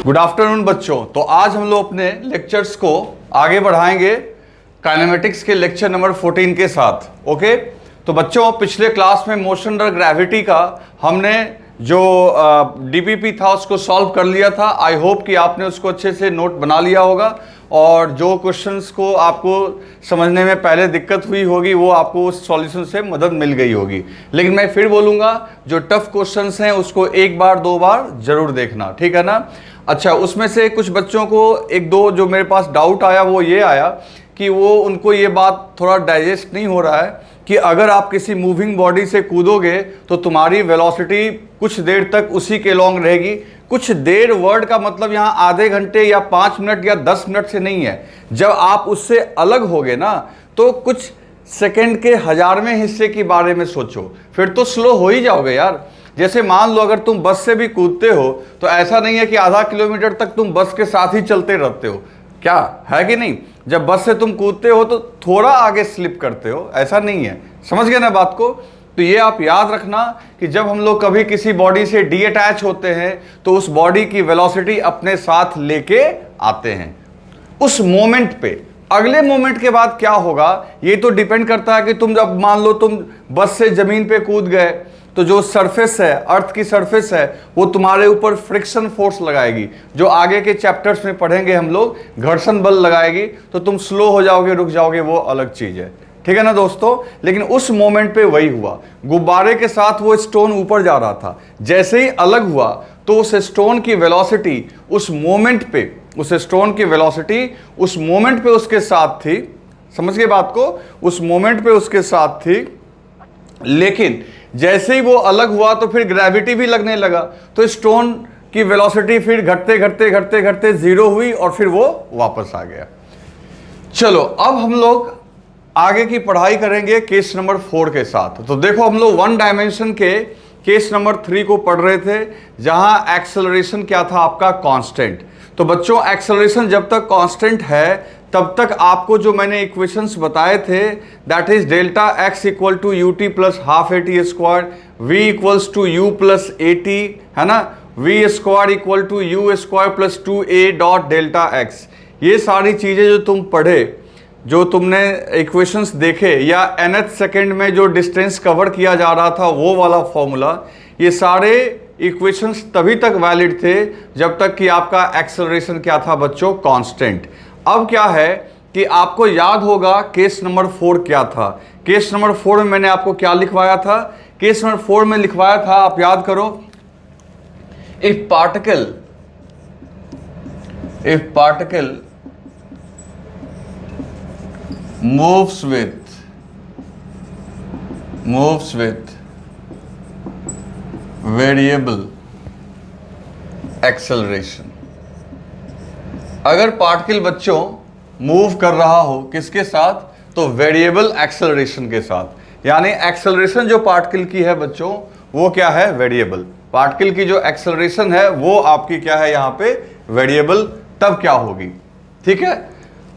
Good afternoon बच्चों। तो आज हम लोग अपने लेक्चर्स को आगे बढ़ाएंगे काइनेमेटिक्स के लेक्चर नंबर 14 के साथ। ओके, तो बच्चों पिछले क्लास में मोशन अंडर ग्रेविटी का हमने जो डीपीपी था उसको सॉल्व कर लिया था। आई होप कि आपने उसको अच्छे से नोट बना लिया होगा और जो क्वेश्चंस को आपको समझने में पहले दिक्कत हुई होगी वो आपको उस सॉल्यूशन से मदद मिल गई होगी। लेकिन मैं फिर बोलूँगा जो टफ क्वेश्चंस हैं उसको एक बार दो बार जरूर देखना, ठीक है ना। अच्छा, उसमें से कुछ बच्चों को एक दो जो मेरे पास डाउट आया वो ये आया कि वो उनको ये बात थोड़ा डाइजेस्ट नहीं हो रहा है कि अगर आप किसी मूविंग बॉडी से कूदोगे तो तुम्हारी वेलोसिटी कुछ देर तक उसी के लॉन्ग रहेगी। कुछ देर वर्ड का मतलब यहाँ आधे घंटे या 5 मिनट या 10 मिनट से नहीं है। जब आप उससे अलग होगे ना तो कुछ सेकंड के 1000वें हिस्से के बारे में सोचो, फिर तो स्लो हो ही जाओगे यार। जैसे मान लो अगर तुम बस से भी कूदते हो तो ऐसा नहीं है कि आधा किलोमीटर तक तुम बस के साथ ही चलते रहते हो, क्या है कि नहीं। जब बस से तुम कूदते हो तो थोड़ा आगे स्लिप करते हो, ऐसा नहीं है। समझ गए ना बात को। तो ये आप याद रखना कि जब हम लोग कभी किसी बॉडी से डीअटैच होते हैं तो उस बॉडी की वेलोसिटी अपने साथ लेके आते हैं उस मोमेंट पे। अगले मोमेंट के बाद क्या होगा ये तो डिपेंड करता है कि तुम जब मान लो तुम बस से जमीन पे कूद गए तो जो सरफेस है, अर्थ की सरफेस है, वो तुम्हारे ऊपर फ्रिक्शन फोर्स लगाएगी, जो आगे के चैप्टर्स में पढ़ेंगे हम लोग, घर्षण बल लगाएगी। तो तुम स्लो हो जाओगे, रुक जाओगे, वो अलग चीज है, ठीक है ना दोस्तों। लेकिन उस मोमेंट पे वही हुआ, गुब्बारे के साथ वो स्टोन ऊपर जा रहा था, जैसे ही अलग हुआ तो उस स्टोन की वेलोसिटी उस मोमेंट पे, उस स्टोन की वेलोसिटी उस मोमेंट पे उसके साथ थी। समझ गए बात को, उस मोमेंट पे उसके साथ थी। लेकिन जैसे ही वो अलग हुआ तो फिर ग्रेविटी भी लगने लगा, तो स्टोन की वेलोसिटी फिर घटते घटते घटते घटते जीरो हुई और फिर वो वापस आ गया। चलो अब हम लोग आगे की पढ़ाई करेंगे केस नंबर 4 के साथ। तो देखो हम लोग 1 डायमेंशन के केस नंबर 3 को पढ़ रहे थे जहां एक्सेलरेशन क्या था आपका, कांस्टेंट। तो बच्चों एक्सेलरेशन जब तक कांस्टेंट है तब तक आपको जो मैंने इक्वेशंस बताए थे that is delta x equal to u t plus half a t square, v equals to u plus a t, है ना, v square equal to u square plus 2a dot delta x. ये सारी चीज़ें जो तुम पढ़े, जो तुमने इक्वेशंस देखे, या nth सेकेंड में जो डिस्टेंस कवर किया जा रहा था वो वाला फॉर्मूला, ये सारे इक्वेशंस तभी तक वैलिड थे जब तक कि आपका एक्सेलरेशन क्या था बच्चों, कांस्टेंट। अब क्या है कि आपको याद होगा केस नंबर 4 क्या था। केस नंबर 4 में मैंने आपको क्या लिखवाया था, केस नंबर 4 में लिखवाया था, आप याद करो, if particle moves with variable acceleration। अगर पार्टिकल बच्चों मूव कर रहा हो किसके साथ, तो वेरिएबल एक्सेलरेशन के साथ। यानी एक्सेलरेशन जो पार्टिकल की है बच्चों वो क्या है, वेरिएबल। पार्टिकल की जो एक्सेलरेशन है वो आपकी क्या है यहाँ पे, वेरिएबल। तब क्या होगी, ठीक है।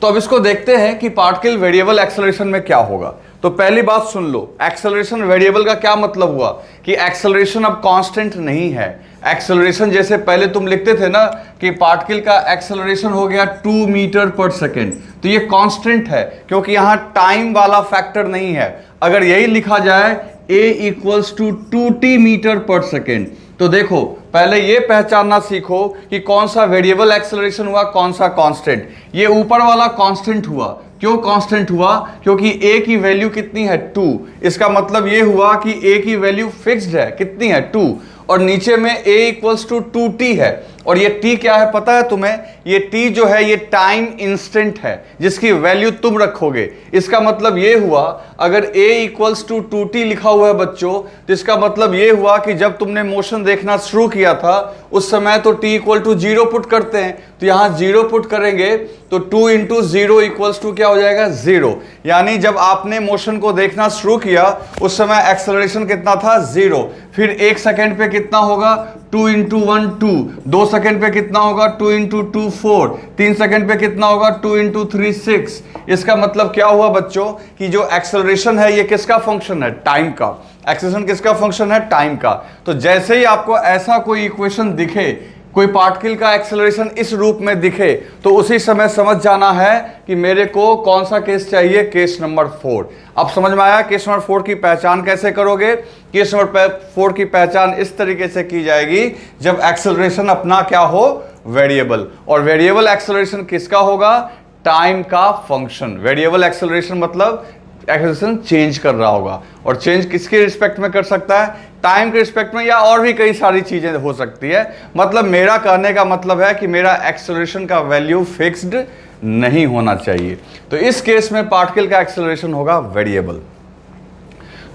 तो अब इसको देखते हैं कि पार्टिकल वेरिएबल एक्सेलरेशन में क्या होगा। तो पहली बात सुन लो, एक्सेलरेशन वेरिएबल का क्या मतलब हुआ कि एक्सेलरेशन अब कांस्टेंट नहीं है। एक्सेलरेशन जैसे पहले तुम लिखते थे ना कि पार्टिकल का एक्सेलरेशन हो गया 2 मीटर पर सेकेंड, तो ये कांस्टेंट है क्योंकि यहां टाइम वाला फैक्टर नहीं है। अगर यही लिखा जाए a equals to 2t metre पर सेकेंड, तो देखो पहले ये पहचानना सीखो कि कौन सा वेरिएबल एक्सेलरेशन हुआ, कौन सा कांस्टेंट। ये ऊपर वाला कांस्टेंट हुआ। क्यों कांस्टेंट हुआ, क्योंकि a की वैल्यू कितनी है, 2। इसका मतलब ये हुआ कि a की वैल्यू फिक्स्ड है, कितनी है, 2। और नीचे में a इक्वल्स टू 2t है। और ये t क्या है पता है तुम्हें, ये t जो है ये टाइम इंस्टेंट है जिसकी वैल्यू तुम रखोगे। इसका मतलब ये हुआ अगर a इक्वल्स टू 2t लिखा हुआ है बच्चों, तो इसका मतलब ये हुआ कि जब तुमने मोशन देखना शुरू किया था उस समय तो t इक्वल टू 0 पुट करते हैं, तो यहाँ 0 पुट करेंगे तो 2 इंटू 0 इक्वल्स टू क्या हो जाएगा, 0। यानी जब आपने मोशन को देखना शुरू किया उस समय एक्सेलरेशन कितना था, 0। फिर 1 सेकेंड पे कितना होगा, 2 इंटू 1 2, 2 सेकेंड पे कितना होगा, 2 इंटू 2 4, 3 सेकेंड पे कितना होगा, 2 इंटू 3 6। इसका मतलब क्या हुआ बच्चों कि जो एक्सेलरेशन है ये किसका फंक्शन है, टाइम का। एक्सेलरेशन किसका फंक्शन है, टाइम का। तो जैसे ही आपको ऐसा कोई इक्वेशन दिखे कोई पार्टिकल का एक्सेलरेशन इस रूप में दिखे तो उसी समय समझ जाना है कि मेरे को कौन सा केस चाहिए, केस नंबर 4। अब समझ में आया केस नंबर 4 की पहचान कैसे करोगे। केस नंबर 4 की पहचान इस तरीके से की जाएगी जब एक्सेलरेशन अपना क्या हो, वेरिएबल। और वेरिएबल एक्सेलरेशन किसका होगा, टाइम का फंक्शन। वेरिएबल एक्सेलरेशन मतलब एक्सेलरेशन चेंज कर रहा होगा, और चेंज किसके रिस्पेक्ट में कर सकता है, टाइम के रिस्पेक्ट में, या और भी कई सारी चीजें हो सकती है। मतलब मेरा कहने का मतलब है कि मेरा एक्सेलरेशन का वैल्यू फिक्स्ड नहीं होना चाहिए। तो इस केस में पार्टिकल का एक्सेलरेशन होगा वेरिएबल।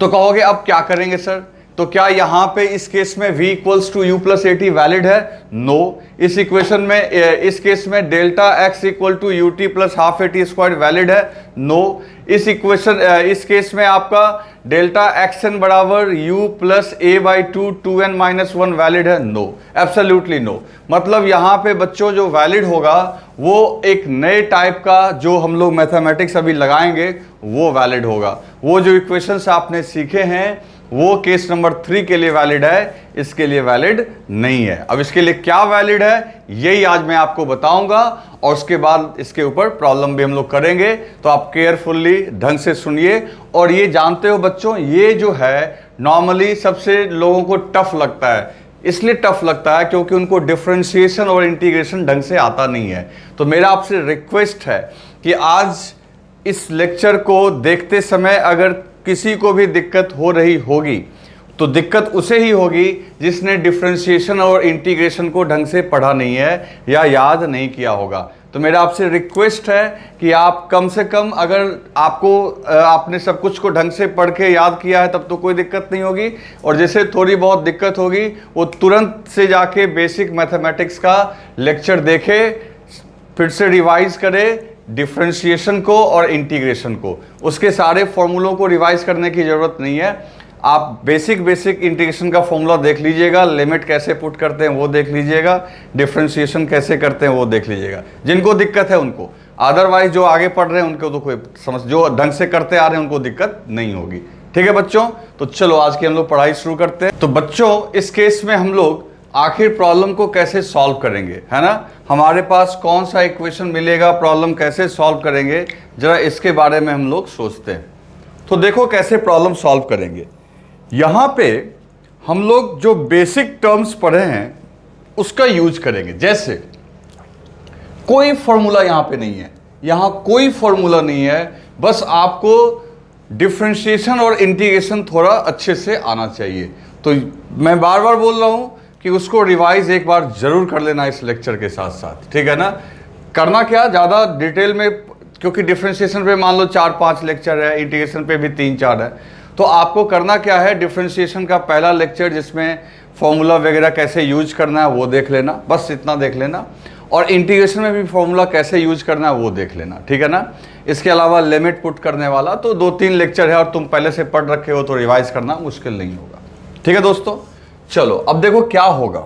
तो कहोगे अब क्या करेंगे सर, तो क्या यहां पे इस केस में v equals to u plus a t valid है, नो। इस इक्वेशन में इस केस में delta x equal to u t plus half a t square valid है, नो। इस इक्वेशन इस केस में आपका डेल्टा एक्स एन बराबर u plus a by two two n minus one valid है, नो, एब्सोल्युटली नो। मतलब यहाँ पे बच्चों जो वैलिड होगा वो एक नए टाइप का जो हम लोग मैथमेटिक्स अभी लगाएंगे वो वैलिड होगा। वो जो इक्वेशंस आपने सीखे हैं वो केस नंबर 3 के लिए वैलिड है, इसके लिए वैलिड नहीं है। अब इसके लिए क्या वैलिड है यही आज मैं आपको बताऊंगा, और उसके बाद इसके ऊपर प्रॉब्लम भी हम लोग करेंगे। तो आप केयरफुल्ली ढंग से सुनिए। और ये जानते हो बच्चों, ये जो है नॉर्मली सबसे लोगों को टफ लगता है। इसलिए टफ लगता है क्योंकि उनको डिफरेंशिएशन और इंटीग्रेशन ढंग से आता नहीं है। तो मेरा आपसे रिक्वेस्ट है कि आज इस लेक्चर को देखते समय अगर किसी को भी दिक्कत हो रही होगी तो दिक्कत उसे ही होगी जिसने डिफरेंशिएशन और इंटीग्रेशन को ढंग से पढ़ा नहीं है या याद नहीं किया होगा। तो मेरा आपसे रिक्वेस्ट है कि आप कम से कम, अगर आपने सब कुछ को ढंग से पढ़ के याद किया है तब तो कोई दिक्कत नहीं होगी, और जैसे थोड़ी बहुत दिक्कत होगी वो तुरंत से जाके बेसिक मैथमेटिक्स का लेक्चर देखे, फिर से रिवाइज करे डिफरेंशिएशन को और इंटीग्रेशन को। उसके सारे फॉर्मूलों को रिवाइज करने की ज़रूरत नहीं है। आप बेसिक इंटीग्रेशन का फॉर्मूला देख लीजिएगा, लिमिट कैसे पुट करते हैं वो देख लीजिएगा, डिफरेंशिएशन कैसे करते हैं वो देख लीजिएगा, जिनको दिक्कत है उनको। अदरवाइज जो आगे पढ़ रहे हैं उनको तो कोई समझ, जो ढंग से करते आ रहे हैं उनको दिक्कत नहीं होगी। ठीक है बच्चों, तो चलो आज की हम लोग पढ़ाई शुरू करते हैं। तो बच्चों इस केस में हम लोग आखिर प्रॉब्लम को कैसे सॉल्व करेंगे, है ना। हमारे पास कौन सा इक्वेशन मिलेगा, प्रॉब्लम कैसे सॉल्व करेंगे, जरा इसके बारे में हम लोग सोचते हैं। तो देखो कैसे प्रॉब्लम सॉल्व करेंगे। यहां पे हम लोग जो बेसिक टर्म्स पढ़े हैं उसका यूज करेंगे। जैसे कोई फॉर्मूला यहां पे नहीं है, यहां कोई फॉर्मूला नहीं है, बस आपको डिफरेंशिएशन और इंटीग्रेशन थोड़ा अच्छे से आना चाहिए। तो मैं बार बार बोल रहा हूं कि उसको रिवाइज एक बार जरूर कर लेना इस लेक्चर के साथ साथ, ठीक है ना। करना क्या, ज़्यादा डिटेल में, क्योंकि डिफरेंशिएशन पे मान लो 4-5 लेक्चर है, इंटीग्रेशन पे भी 3-4 है, तो आपको करना क्या है, डिफरेंशिएशन का पहला लेक्चर जिसमें फॉर्मूला वगैरह कैसे यूज करना है वो देख लेना, बस इतना देख लेना। और इंटीग्रेशन में भी फॉर्मूला कैसे यूज करना है वो देख लेना, ठीक है ना। इसके अलावा लिमिट पुट करने वाला तो 2-3 लेक्चर है और तुम पहले से पढ़ रखे हो, तो रिवाइज करना मुश्किल नहीं होगा। ठीक है दोस्तों, चलो अब देखो क्या होगा,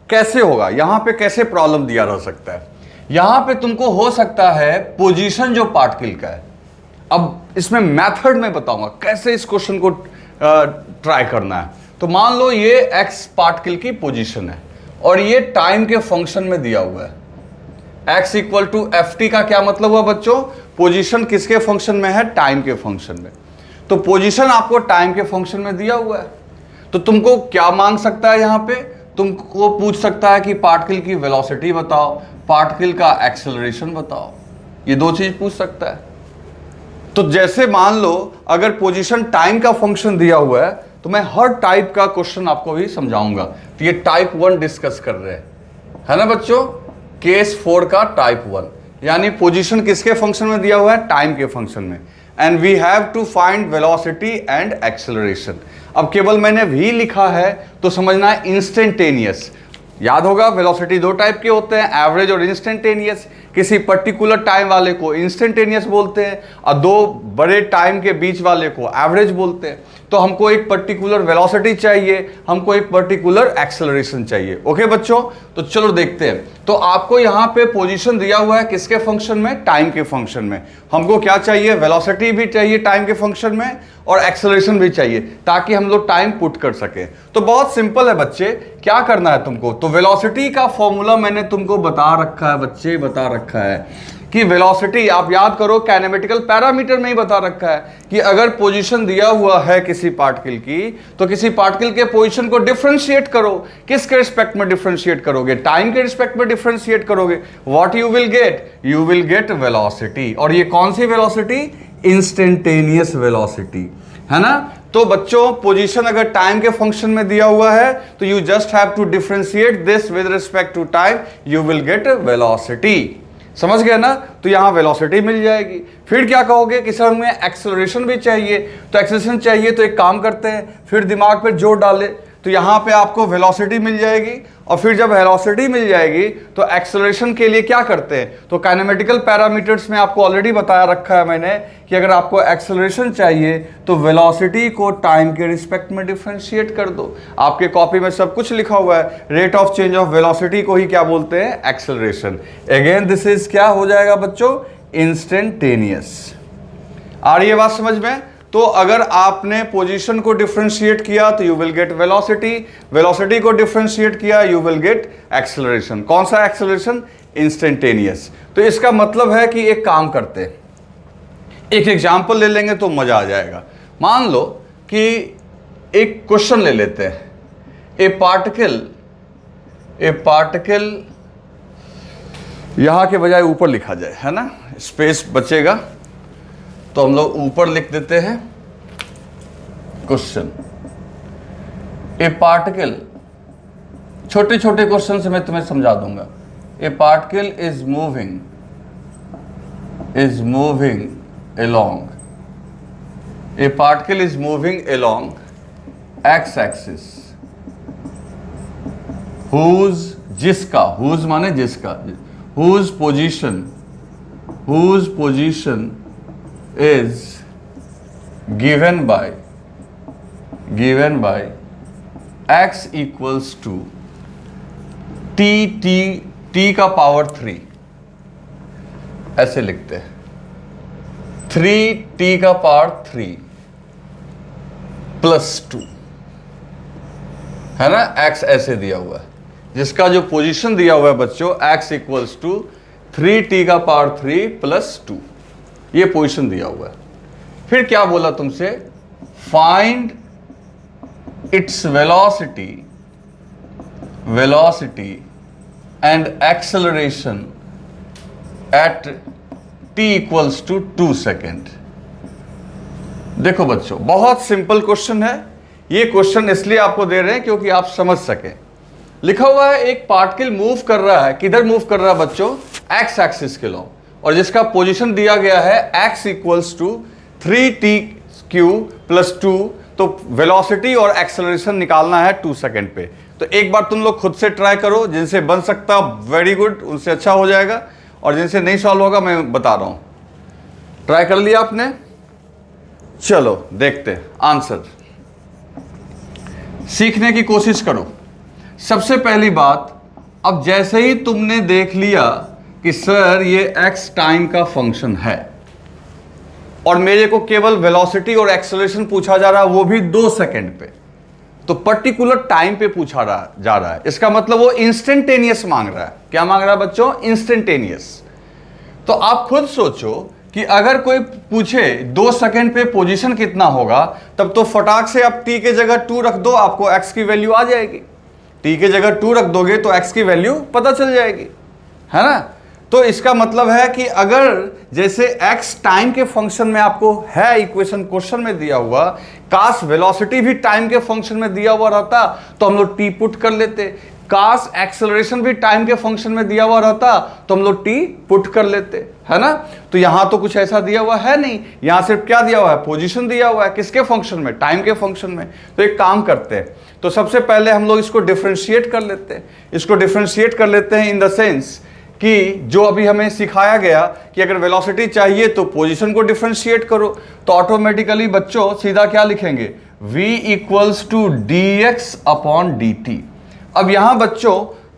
कैसे होगा, यहां पे कैसे प्रॉब्लम दिया जा सकता है। यहां पे तुमको हो सकता है पोजीशन जो पार्टिकल का है। अब इसमें मेथड में बताऊंगा कैसे इस क्वेश्चन को ट्राई करना है। तो मान लो ये एक्स पार्टिकल की पोजीशन है और ये टाइम के फंक्शन में दिया हुआ है। x equal to f t का क्या मतलब हुआ बच्चों, पोजीशन किसके फंक्शन में है, टाइम के फंक्शन में। तो पोजीशन आपको टाइम के फंक्शन में दिया हुआ है, तो तुमको क्या मांग सकता है, यहां पे तुमको पूछ सकता है कि पार्टिकल की वेलोसिटी बताओ, पार्टिकल का एक्सेलरेशन बताओ, ये 2 चीज पूछ सकता है। तो जैसे मान लो अगर पोजीशन टाइम का फंक्शन दिया हुआ है तो मैं हर टाइप का क्वेश्चन आपको भी समझाऊंगा। तो ये टाइप 1 डिस्कस कर रहे हैं, है ना बच्चों, केस 4 का टाइप 1, यानी पोजीशन किसके फंक्शन में दिया हुआ है, टाइम के फंक्शन में। And we have to find velocity and acceleration. अब केवल मैंने v लिखा है तो समझना है इंस्टेंटेनियस। याद होगा वेलोसिटी 2 टाइप के होते हैं, एवरेज और इंस्टेंटेनियस। किसी पर्टिकुलर टाइम वाले को इंस्टेंटेनियस बोलते हैं और 2 बड़े टाइम के बीच वाले को एवरेज बोलते हैं। तो हमको एक पर्टिकुलर वेलोसिटी चाहिए, हमको एक पर्टिकुलर एक्सेलरेशन चाहिए। ओके बच्चों, तो चलो देखते हैं। तो आपको यहाँ पे पोजीशन दिया हुआ है किसके फंक्शन में, टाइम के फंक्शन में। हमको क्या चाहिए, वेलोसिटी भी चाहिए टाइम के फंक्शन में और एक्सेलरेशन भी चाहिए, ताकि हम लोग टाइम पुट कर सके। तो बहुत सिंपल है बच्चे, क्या करना है तुमको, तो वेलोसिटी का फॉर्मूला मैंने तुमको बता रखा है बच्चे, बता रखा है कि वेलोसिटी आप याद करो कैनेमेटिकल पैरामीटर में ही बता रखा है कि अगर पोजीशन दिया हुआ है किसी पार्टिकल की, तो किसी पार्टिकल के पोजीशन को डिफरेंशिएट करो। किसके रिस्पेक्ट में डिफरेंशिएट करोगे, टाइम के रिस्पेक्ट में डिफरेंशिएट करोगे। What you will get velocity. और ये कौन सी वेलोसिटी, इंस्टेंटेनियस वेलोसिटी, है ना। तो बच्चों पोजीशन अगर टाइम के फंक्शन में दिया हुआ है तो you just have to differentiate this with respect to time, you will get velocity. समझ गए ना। तो यहां वेलोसिटी मिल जाएगी। फिर क्या कहोगे कि सर हमें एक्सेलरेशन भी चाहिए, तो एक्सेलरेशन चाहिए तो एक काम करते हैं, फिर दिमाग पे जोर डाले, तो यहां पे आपको वेलोसिटी मिल जाएगी। और फिर जब वेलोसिटी मिल जाएगी तो एक्सेलरेशन के लिए क्या करते हैं, तो काइनेमेटिकल पैरामीटर्स में आपको ऑलरेडी बताया रखा है मैंने कि अगर आपको एक्सेलरेशन चाहिए तो वेलोसिटी को टाइम के रिस्पेक्ट में डिफरेंशिएट कर दो। आपके कॉपी में सब कुछ लिखा हुआ है, rate of change of velocity को ही क्या बोलते हैं, एक्सेलरेशन। अगेन दिस इज क्या हो जाएगा बच्चों, इंस्टेंटेनियस। आ रही है बात समझ में। तो अगर आपने पोजीशन को डिफरेंशिएट किया तो you will get velocity, velocity को डिफरेंशिएट किया यू विल गेट एक्सेलरेशन। कौन सा एक्सेलरेशन, इंस्टेंटेनियस। तो इसका मतलब है कि एक काम करते हैं, एक एग्जांपल ले लेंगे तो मजा आ जाएगा। मान लो कि एक क्वेश्चन ले लेते हैं, ए पार्टिकल यहां के बजाय ऊपर लिखा जाए, है ना, स्पेस बचेगा, तो हम लोग ऊपर लिख देते हैं क्वेश्चन। ए पार्टिकल, छोटे छोटे क्वेश्चन से मैं तुम्हें समझा दूंगा। ए particle is moving along, a particle is moving along x axis whose, जिसका, whose माने जिसका, whose position is given by x equals to t का पावर 3, ऐसे लिखते हैं 3t का पावर 3 प्लस 2, है ना। x ऐसे दिया हुआ है, जिसका जो पोजीशन दिया हुआ है बच्चों x इक्वल्स टू 3t का पावर 3 प्लस 2, ये पोजीशन दिया हुआ है। फिर क्या बोला तुमसे, find its velocity and acceleration at t equals to 2 second. देखो बच्चों बहुत सिंपल क्वेश्चन है, ये क्वेश्चन इसलिए आपको दे रहे हैं क्योंकि आप समझ सके। लिखा हुआ है एक पार्टिकल मूव कर रहा है, किधर मूव कर रहा है बच्चों, एक्स एक्सिस के लॉन्ग, और जिसका पोजीशन दिया गया है x equals to 3t³ plus 2, तो वेलोसिटी और एक्सेलरेशन निकालना है 2 सेकेंड पे। तो एक बार तुम लोग खुद से ट्राई करो, जिनसे बन सकता वेरी गुड, उनसे अच्छा हो जाएगा, और जिनसे नहीं सॉल्व होगा मैं बता रहा हूं। ट्राई कर लिया आपने, चलो देखते हैं आंसर। सीखने की कोशिश करो। सबसे पहली बात, अब जैसे ही तुमने देख लिया कि सर ये x टाइम का फंक्शन है और मेरे को केवल वेलोसिटी और एक्सेलरेशन पूछा जा रहा है, वो भी 2 सेकेंड पे, तो पर्टिकुलर टाइम पे पूछा जा रहा है, इसका मतलब वो इंस्टेंटेनियस मांग रहा है। क्या मांग रहा है बच्चों, इंस्टेंटेनियस। तो आप खुद सोचो कि अगर कोई पूछे 2 सेकेंड पे पोजीशन कितना होगा, तब तो फटाक से आप t के जगह 2 रख दो, आपको x की वैल्यू आ जाएगी। t के जगह 2 रख दोगे तो x की वैल्यू पता चल जाएगी, है ना। तो इसका मतलब है कि अगर जैसे x टाइम के फंक्शन में आपको है इक्वेशन क्वेश्चन में दिया हुआ, काश वेलोसिटी भी टाइम के फंक्शन में दिया हुआ रहता तो हम लोग t पुट कर लेते, काश एक्सेलरेशन भी टाइम के फंक्शन में दिया हुआ रहता तो हम लोग t पुट कर लेते, है ना। तो यहां तो कुछ ऐसा दिया हुआ है नहीं, यहां सिर्फ क्या दिया हुआ है, पोजीशन दिया हुआ है, किसके फंक्शन में, टाइम के फंक्शन में। तो एक काम करते हैं, तो सबसे पहले हम लोग इसको डिफरेंशिएट कर लेते हैं। इसको डिफरेंशिएट कर लेते हैं इन द सेंस कि जो अभी हमें सिखाया गया कि अगर वेलोसिटी चाहिए तो पोजीशन को डिफरेंशिएट करो, तो ऑटोमेटिकली बच्चों सीधा क्या लिखेंगे, v equals to dx upon dt। अब यहां बच्चों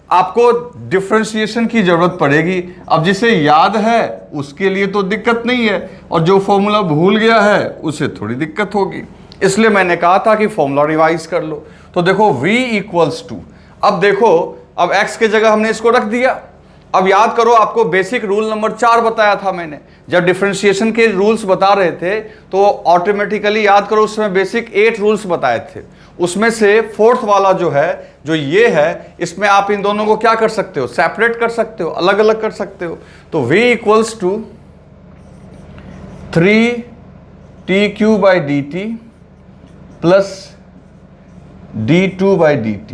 आपको डिफरेंशिएशन की जरूरत पड़ेगी। अब जिसे याद है उसके लिए तो दिक्कत नहीं है, और जो फॉर्मूला भूल गया है उसे थोड़ी दिक्कत होगी, इसलिए मैंने कहा था कि फॉर्मूला रिवाइज कर लो। तो देखो v इक्वल्स टू, अब देखो, अब x के जगह हमने इसको रख दिया। अब याद करो, आपको बेसिक रूल नंबर 4 बताया था मैंने, जब डिफरेंशिएशन के रूल्स बता रहे थे तो ऑटोमेटिकली याद करो, उसमें बेसिक 8 रूल्स बताए थे। उसमें से फोर्थ वाला जो है, जो ये है, इसमें आप इन दोनों को क्या कर सकते हो, सेपरेट कर सकते हो, अलग अलग कर सकते हो। तो v equals to 3t³/dt plus d2/dt।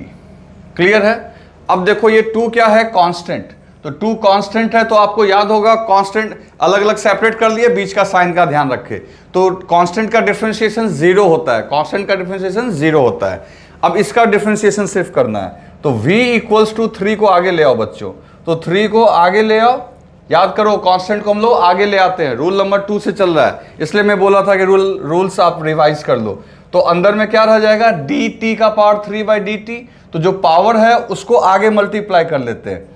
Clear है? अब देखो ये 2 क्या है, कांस्टेंट, तो 2 कांस्टेंट है, तो आपको याद होगा कांस्टेंट अलग अलग सेपरेट कर लिए, बीच का साइन का ध्यान रखे। तो कांस्टेंट का डिफरेंशिएशन 0 होता है, कांस्टेंट का डिफरेंशिएशन 0 होता है। अब इसका डिफरेंशिएशन सिर्फ करना है, तो v इक्वल्स टू 3 को आगे ले आओ बच्चों, तो 3 को आगे ले आओ। याद करो, कांस्टेंट को हम लोग आगे ले आते हैं, रूल नंबर 2 से चल रहा है, इसलिए मैं बोला था कि रूल्स आप रिवाइज कर लो। तो अंदर में क्या रह जाएगा, dt का पावर 3/dt, तो जो पावर है उसको आगे मल्टीप्लाई कर लेते हैं।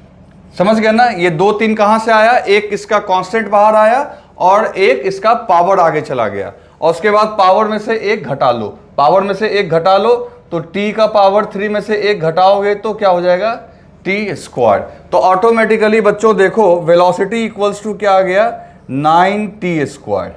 समझ गए ना? ये 2 3 कहां से आया, एक इसका कांस्टेंट बाहर आया और एक इसका पावर आगे चला गया, और उसके बाद पावर में से एक घटा लो, पावर में से एक घटा लो, तो t का पावर 3 में से एक घटाओगे तो क्या हो जाएगा, t²। तो ऑटोमेटिकली बच्चों देखो, वेलोसिटी इक्वल्स टू क्या आ गया, 9t²।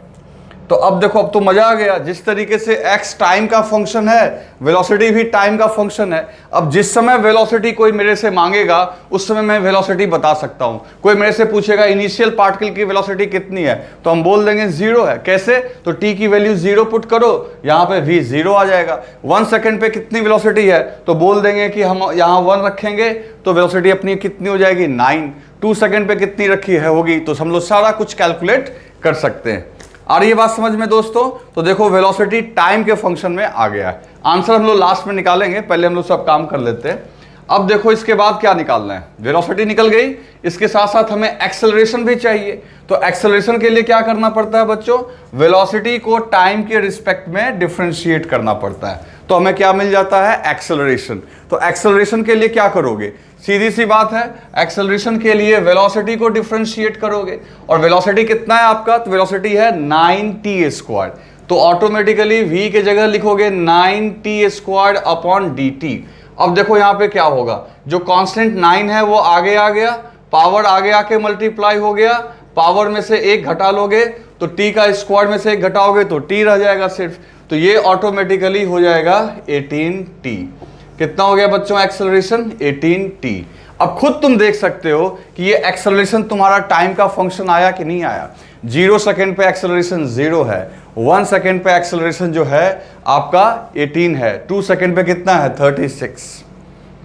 तो अब देखो, अब तो मजा आ गया। जिस तरीके से x टाइम का फंक्शन है, वेलोसिटी भी टाइम का फंक्शन है। अब जिस समय वेलोसिटी कोई मेरे से मांगेगा उस समय मैं वेलोसिटी बता सकता हूं। कोई मेरे से पूछेगा इनिशियल पार्टिकल की वेलोसिटी कितनी है, तो हम बोल देंगे 0 है। कैसे? तो t की वैल्यू 0 पुट करो, यहां पे v 0 आ जाएगा। 1 सेकेंड पे कितनी वेलोसिटी है, तो बोल देंगे कि हम यहां 1 रखेंगे तो वेलोसिटी अपनी कितनी हो जाएगी, 9। 2 सेकेंड पे कितनी रखी है होगी, तो हम लोग सारा कुछ कैलकुलेट कर सकते हैं। आ रही है बात समझ में दोस्तों? तो देखो, वेलोसिटी टाइम के फंक्शन में आ गया है। आंसर हम लोग लास्ट में निकालेंगे, पहले हम लोग सब काम कर लेते हैं। अब देखो, इसके बाद क्या निकालना है, वेलोसिटी निकल गई, इसके साथ साथ हमें एक्सेलरेशन भी चाहिए। तो एक्सेलरेशन के लिए क्या करना पड़ता है बच्चों, वेलोसिटी को टाइम के रिस्पेक्ट में डिफरेंशिएट करना पड़ता है। तो हमें क्या मिल जाता है, एक्सेलरेशन। तो एक्सेलरेशन के लिए क्या करोगे, सीधी सी बात है, एक्सेलरेशन के लिए वेलोसिटी को डिफरेंशिएट करोगे, और वेलोसिटी कितना है आपका, तो वेलोसिटी है 9t²। तो ऑटोमेटिकली v के जगह लिखोगे 9t²/dt। अब देखो यहां पे क्या होगा, जो कांस्टेंट 9 है वो आगे आ गया, पावर आगे आके मल्टीप्लाई हो गया, पावर में से एक घटा लोगे तो t का स्क्वायर में से एक घटाओगे तो t रह जाएगा सिर्फ। तो ये ऑटोमेटिकली हो जाएगा 18t। कितना हो गया बच्चों एक्सेलरेशन, 18t। अब खुद तुम देख सकते हो कि ये एक्सेलरेशन तुम्हारा टाइम का फंक्शन आया कि नहीं आया। 0 सेकेंड पे एक्सेलरेशन 0 है, 1 सेकेंड पे एक्सेलरेशन जो है आपका 18 है, 2 सेकेंड पे कितना है, 36।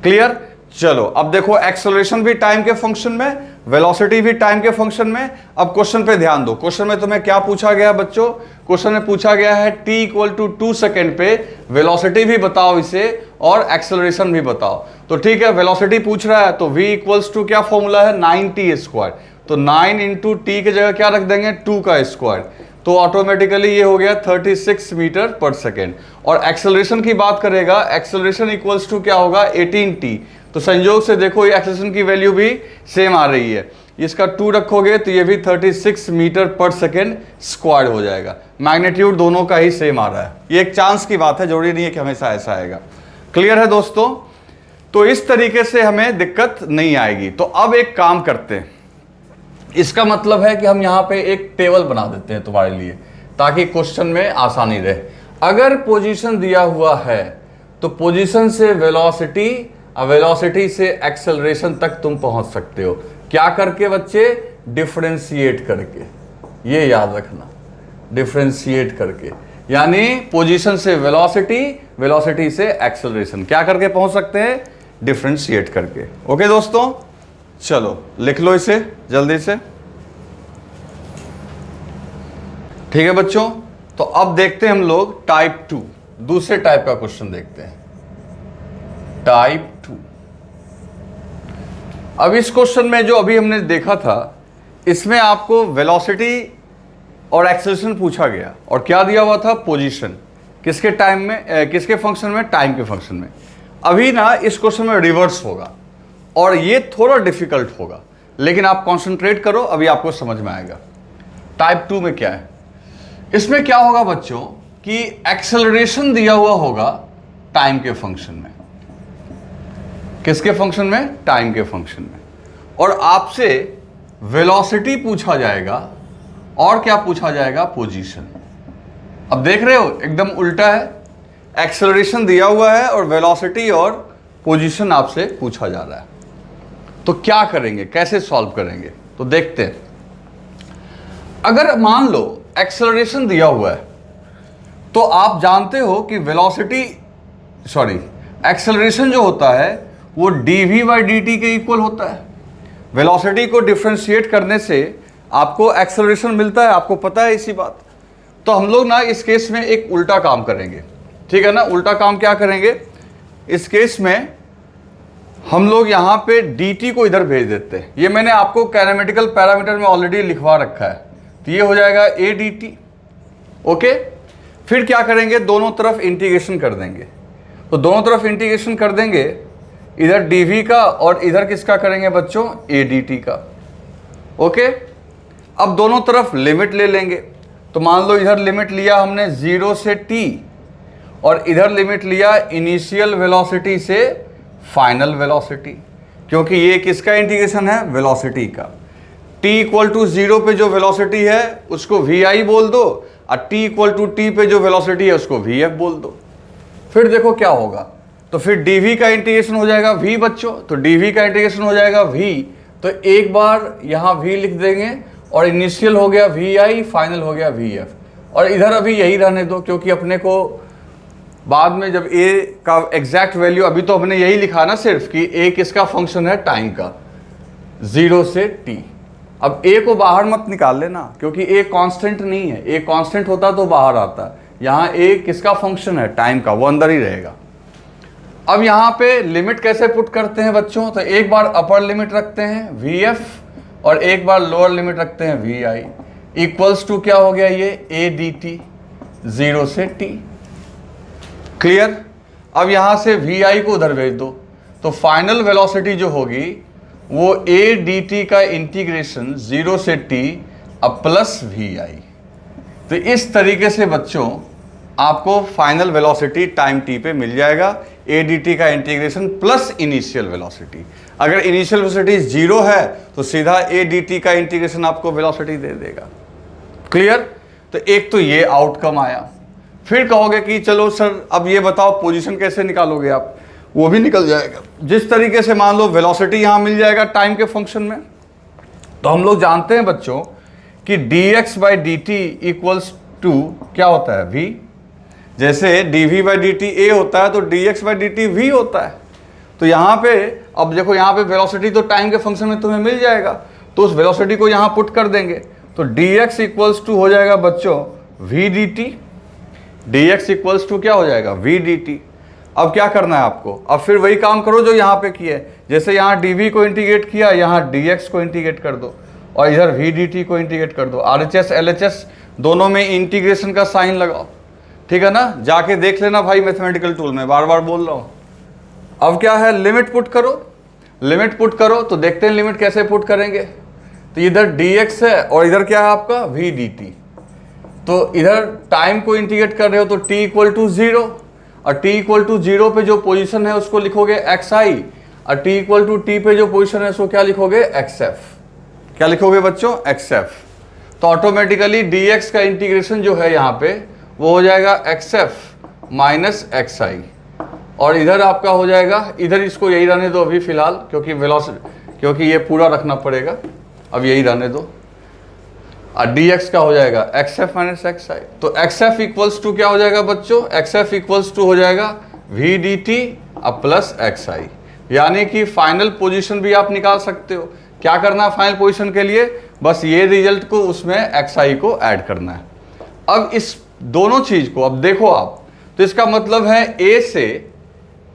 क्लियर? चलो अब देखो, एक्सेलरेशन भी टाइम के फंक्शन में, वेलोसिटी भी टाइम के फंक्शन में। अब क्वेश्चन पे ध्यान दो, क्वेश्चन में तुम्हें क्या पूछा गया बच्चों, क्वेश्चन में पूछा गया है t = 2 सेकेंड पे वेलोसिटी भी बताओ इसे और एक्सेलरेशन भी बताओ। तो ठीक है, वेलोसिटी पूछ रहा है तो v = क्या फॉर्मूला है, 9t²। तो 9 × t के जगह क्या रख देंगे, 2 का स्क्वायर, तो ऑटोमेटिकली ये हो गया 36 मीटर पर सेकेंड। और एक्सेलरेशन की बात करेगा, एक्सेलरेशन इक्वल्स टू क्या होगा, 18t। तो संयोग से देखो ये एक्सेलरेशन की वैल्यू भी सेम आ रही है, इसका 2 रखोगे तो ये भी 36 मीटर पर सेकेंड स्क्वायर हो जाएगा। मैग्नीट्यूड दोनों का ही सेम आ रहा है, ये एक चांस की बात है, जरूरी नहीं है कि हमेशा ऐसा आएगा। क्लियर है दोस्तों? तो इस तरीके से हमें दिक्कत नहीं आएगी। तो अब एक काम करते हैं, इसका मतलब है कि हम यहाँ पे एक टेबल बना देते हैं तुम्हारे लिए, ताकि क्वेश्चन में आसानी रहे। अगर पोजीशन दिया हुआ है तो पोजीशन से वेलोसिटी और वेलोसिटी से एक्सेलरेशन तक तुम पहुंच सकते हो। क्या करके बच्चे, डिफरेंशिएट करके, ये याद रखना, डिफरेंशिएट करके, यानी पोजीशन से वेलोसिटी, वेलोसिटी से एक्सेलरेशन क्या करके पहुंच सकते हैं, डिफरेंशिएट करके। ओके दोस्तों, चलो लिख लो इसे जल्दी से। ठीक है बच्चों, तो अब देखते हैं हम लोग टाइप 2, दूसरे टाइप का क्वेश्चन देखते हैं, टाइप 2। अब इस क्वेश्चन में जो अभी हमने देखा था, इसमें आपको वेलोसिटी और एक्सेलरेशन पूछा गया और क्या दिया हुआ था, पोजीशन। किसके टाइम में, किसके फंक्शन में, टाइम के फंक्शन में। अभी ना इस क्वेश्चन में रिवर्स होगा, और ये थोड़ा डिफिकल्ट होगा, लेकिन आप कंसंट्रेट करो, अभी आपको समझ में आएगा। टाइप 2 में क्या है, इसमें क्या होगा बच्चों कि एक्सेलरेशन दिया हुआ होगा टाइम के फंक्शन में। किसके फंक्शन में? टाइम के फंक्शन में। और आपसे वेलोसिटी पूछा जाएगा, और क्या पूछा जाएगा? पोजीशन। अब देख रहे हो एकदम उल्टा है, एक्सेलरेशन दिया हुआ है और वेलोसिटी और पोजीशन आपसे पूछा जा रहा है। तो क्या करेंगे, कैसे सॉल्व करेंगे? तो देखते हैं। अगर मान लो एक्सेलरेशन दिया हुआ है तो आप जानते हो कि एक्सेलरेशन जो होता है वो dv/dt के इक्वल होता है। वेलोसिटी को डिफरेंशिएट करने से आपको एक्सेलरेशन मिलता है, आपको पता है इसी बात। तो हम लोग ना इस केस में एक उल्टा काम करेंगे, ठीक है ना। उल्टा काम क्या करेंगे? इस केस में हम लोग यहाँ पे dt को इधर भेज देते हैं। ये मैंने आपको कैनेमेटिकल पैरामीटर में ऑलरेडी लिखवा रखा है, तो ये हो जाएगा a dt। ओके, फिर क्या करेंगे? दोनों तरफ इंटीग्रेशन कर देंगे। तो दोनों तरफ इंटीग्रेशन कर देंगे, इधर dv का और इधर किसका करेंगे बच्चों? a dt का। ओके, अब दोनों तरफ लिमिट ले लेंगे। तो मान लो इधर लिमिट लिया हमने 0 से t और इधर लिमिट लिया इनिशियल वेलोसिटी से फाइनल वेलोसिटी, क्योंकि ये किसका इंटीग्रेशन है? वेलोसिटी का। t इक्वल टू 0 पे जो वेलोसिटी है उसको vi बोल दो, और t इक्वल टू t पे जो वेलोसिटी है उसको vf बोल दो। फिर देखो क्या होगा, तो फिर dv का इंटीग्रेशन हो जाएगा v बच्चों। तो dv का इंटीग्रेशन हो जाएगा v, तो एक बार यहाँ v लिख देंगे और इनिशियल हो गया vi, फाइनल हो गया vf। और इधर अभी यही रहने दो, क्योंकि अपने को बाद में जब a का एग्जैक्ट वैल्यू, अभी तो हमने यही लिखा ना सिर्फ कि a किसका फंक्शन है? टाइम का, 0 से t। अब a को बाहर मत निकाल लेना, क्योंकि a कांस्टेंट नहीं है। a कांस्टेंट होता तो बाहर आता, यहाँ a किसका फंक्शन है? टाइम का, वो अंदर ही रहेगा। अब यहाँ पे लिमिट कैसे पुट करते हैं बच्चों? तो एक बार अपर लिमिट रखते हैं vf और एक बार लोअर लिमिट रखते हैं vi, इक्वल्स टू क्या हो गया? ये a dt, 0 से t। क्लियर? अब यहाँ से vi को उधर भेज दो, तो फाइनल वेलोसिटी जो होगी वो a dt का इंटीग्रेशन 0 से t अब प्लस vi। तो इस तरीके से बच्चों आपको फाइनल वेलोसिटी टाइम t पे मिल जाएगा, a dt का इंटीग्रेशन प्लस इनिशियल वेलोसिटी। अगर इनिशियल वेलोसिटी 0 है तो सीधा a dt का इंटीग्रेशन आपको वेलोसिटी दे देगा। क्लियर? तो एक तो ये आउटकम आया। फिर कहोगे कि चलो सर अब ये बताओ पोजीशन कैसे निकालोगे आप? वो भी निकल जाएगा। जिस तरीके से मान लो वेलोसिटी यहाँ मिल जाएगा टाइम के फंक्शन में, तो हम लोग जानते हैं बच्चों कि dx/dt इक्वल्स टू क्या होता है? v। जैसे dv/dt a होता है तो dx/dt v होता है। तो यहाँ पे अब देखो, यहाँ पे वेलोसिटी तो टाइम के फंक्शन में तुम्हें मिल जाएगा, तो उस वेलोसिटी को यहाँ पुट कर देंगे। तो dx इक्वल्स टू हो जाएगा बच्चों v dt। dx equals to क्या हो जाएगा? v dt। अब क्या करना है आपको? अब फिर वही काम करो जो यहाँ पे किया है। जैसे यहाँ dv को इंटीग्रेट किया, यहाँ dx को इंटीग्रेट कर दो और इधर v dt को इंटीग्रेट कर दो। RHS LHS दोनों में इंटीग्रेशन का साइन लगाओ, ठीक है ना। जाके देख लेना भाई मैथमेटिकल टूल में, बार बार बोल रहा हूँ। अब क्या है? लिमिट पुट करो। लिमिट पुट करो तो देखते हैं लिमिट कैसे पुट करेंगे। तो इधर dx है और इधर क्या है आपका? v dt। तो इधर टाइम को इंटीग्रेट कर रहे हो तो t इक्वल टू 0, और t इक्वल टू 0 पे जो पोजीशन है उसको लिखोगे xi, और t इक्वल टू t पे जो पोजीशन है उसको क्या लिखोगे? xf। क्या लिखोगे बच्चों? xf। तो ऑटोमेटिकली dx का इंटीग्रेशन जो है यहाँ पे वो हो जाएगा xf माइनस xi, और इधर आपका हो जाएगा, इधर इसको यही रहने दो अभी फिलहाल, क्योंकि वेलोसिटी, क्योंकि ये पूरा रखना पड़ेगा, अब यही रहने दो। और dx का हो जाएगा xf माइनस xi। तो xf इक्वल्स टू क्या हो जाएगा बच्चों? xf इक्वल्स टू हो जाएगा v dt अब प्लस xi। यानी कि फाइनल पोजीशन भी आप निकाल सकते हो। क्या करना है फाइनल पोजीशन के लिए? बस ये रिजल्ट को उसमें xi को ऐड करना है। अब इस दोनों चीज को अब देखो आप, तो इसका मतलब है a से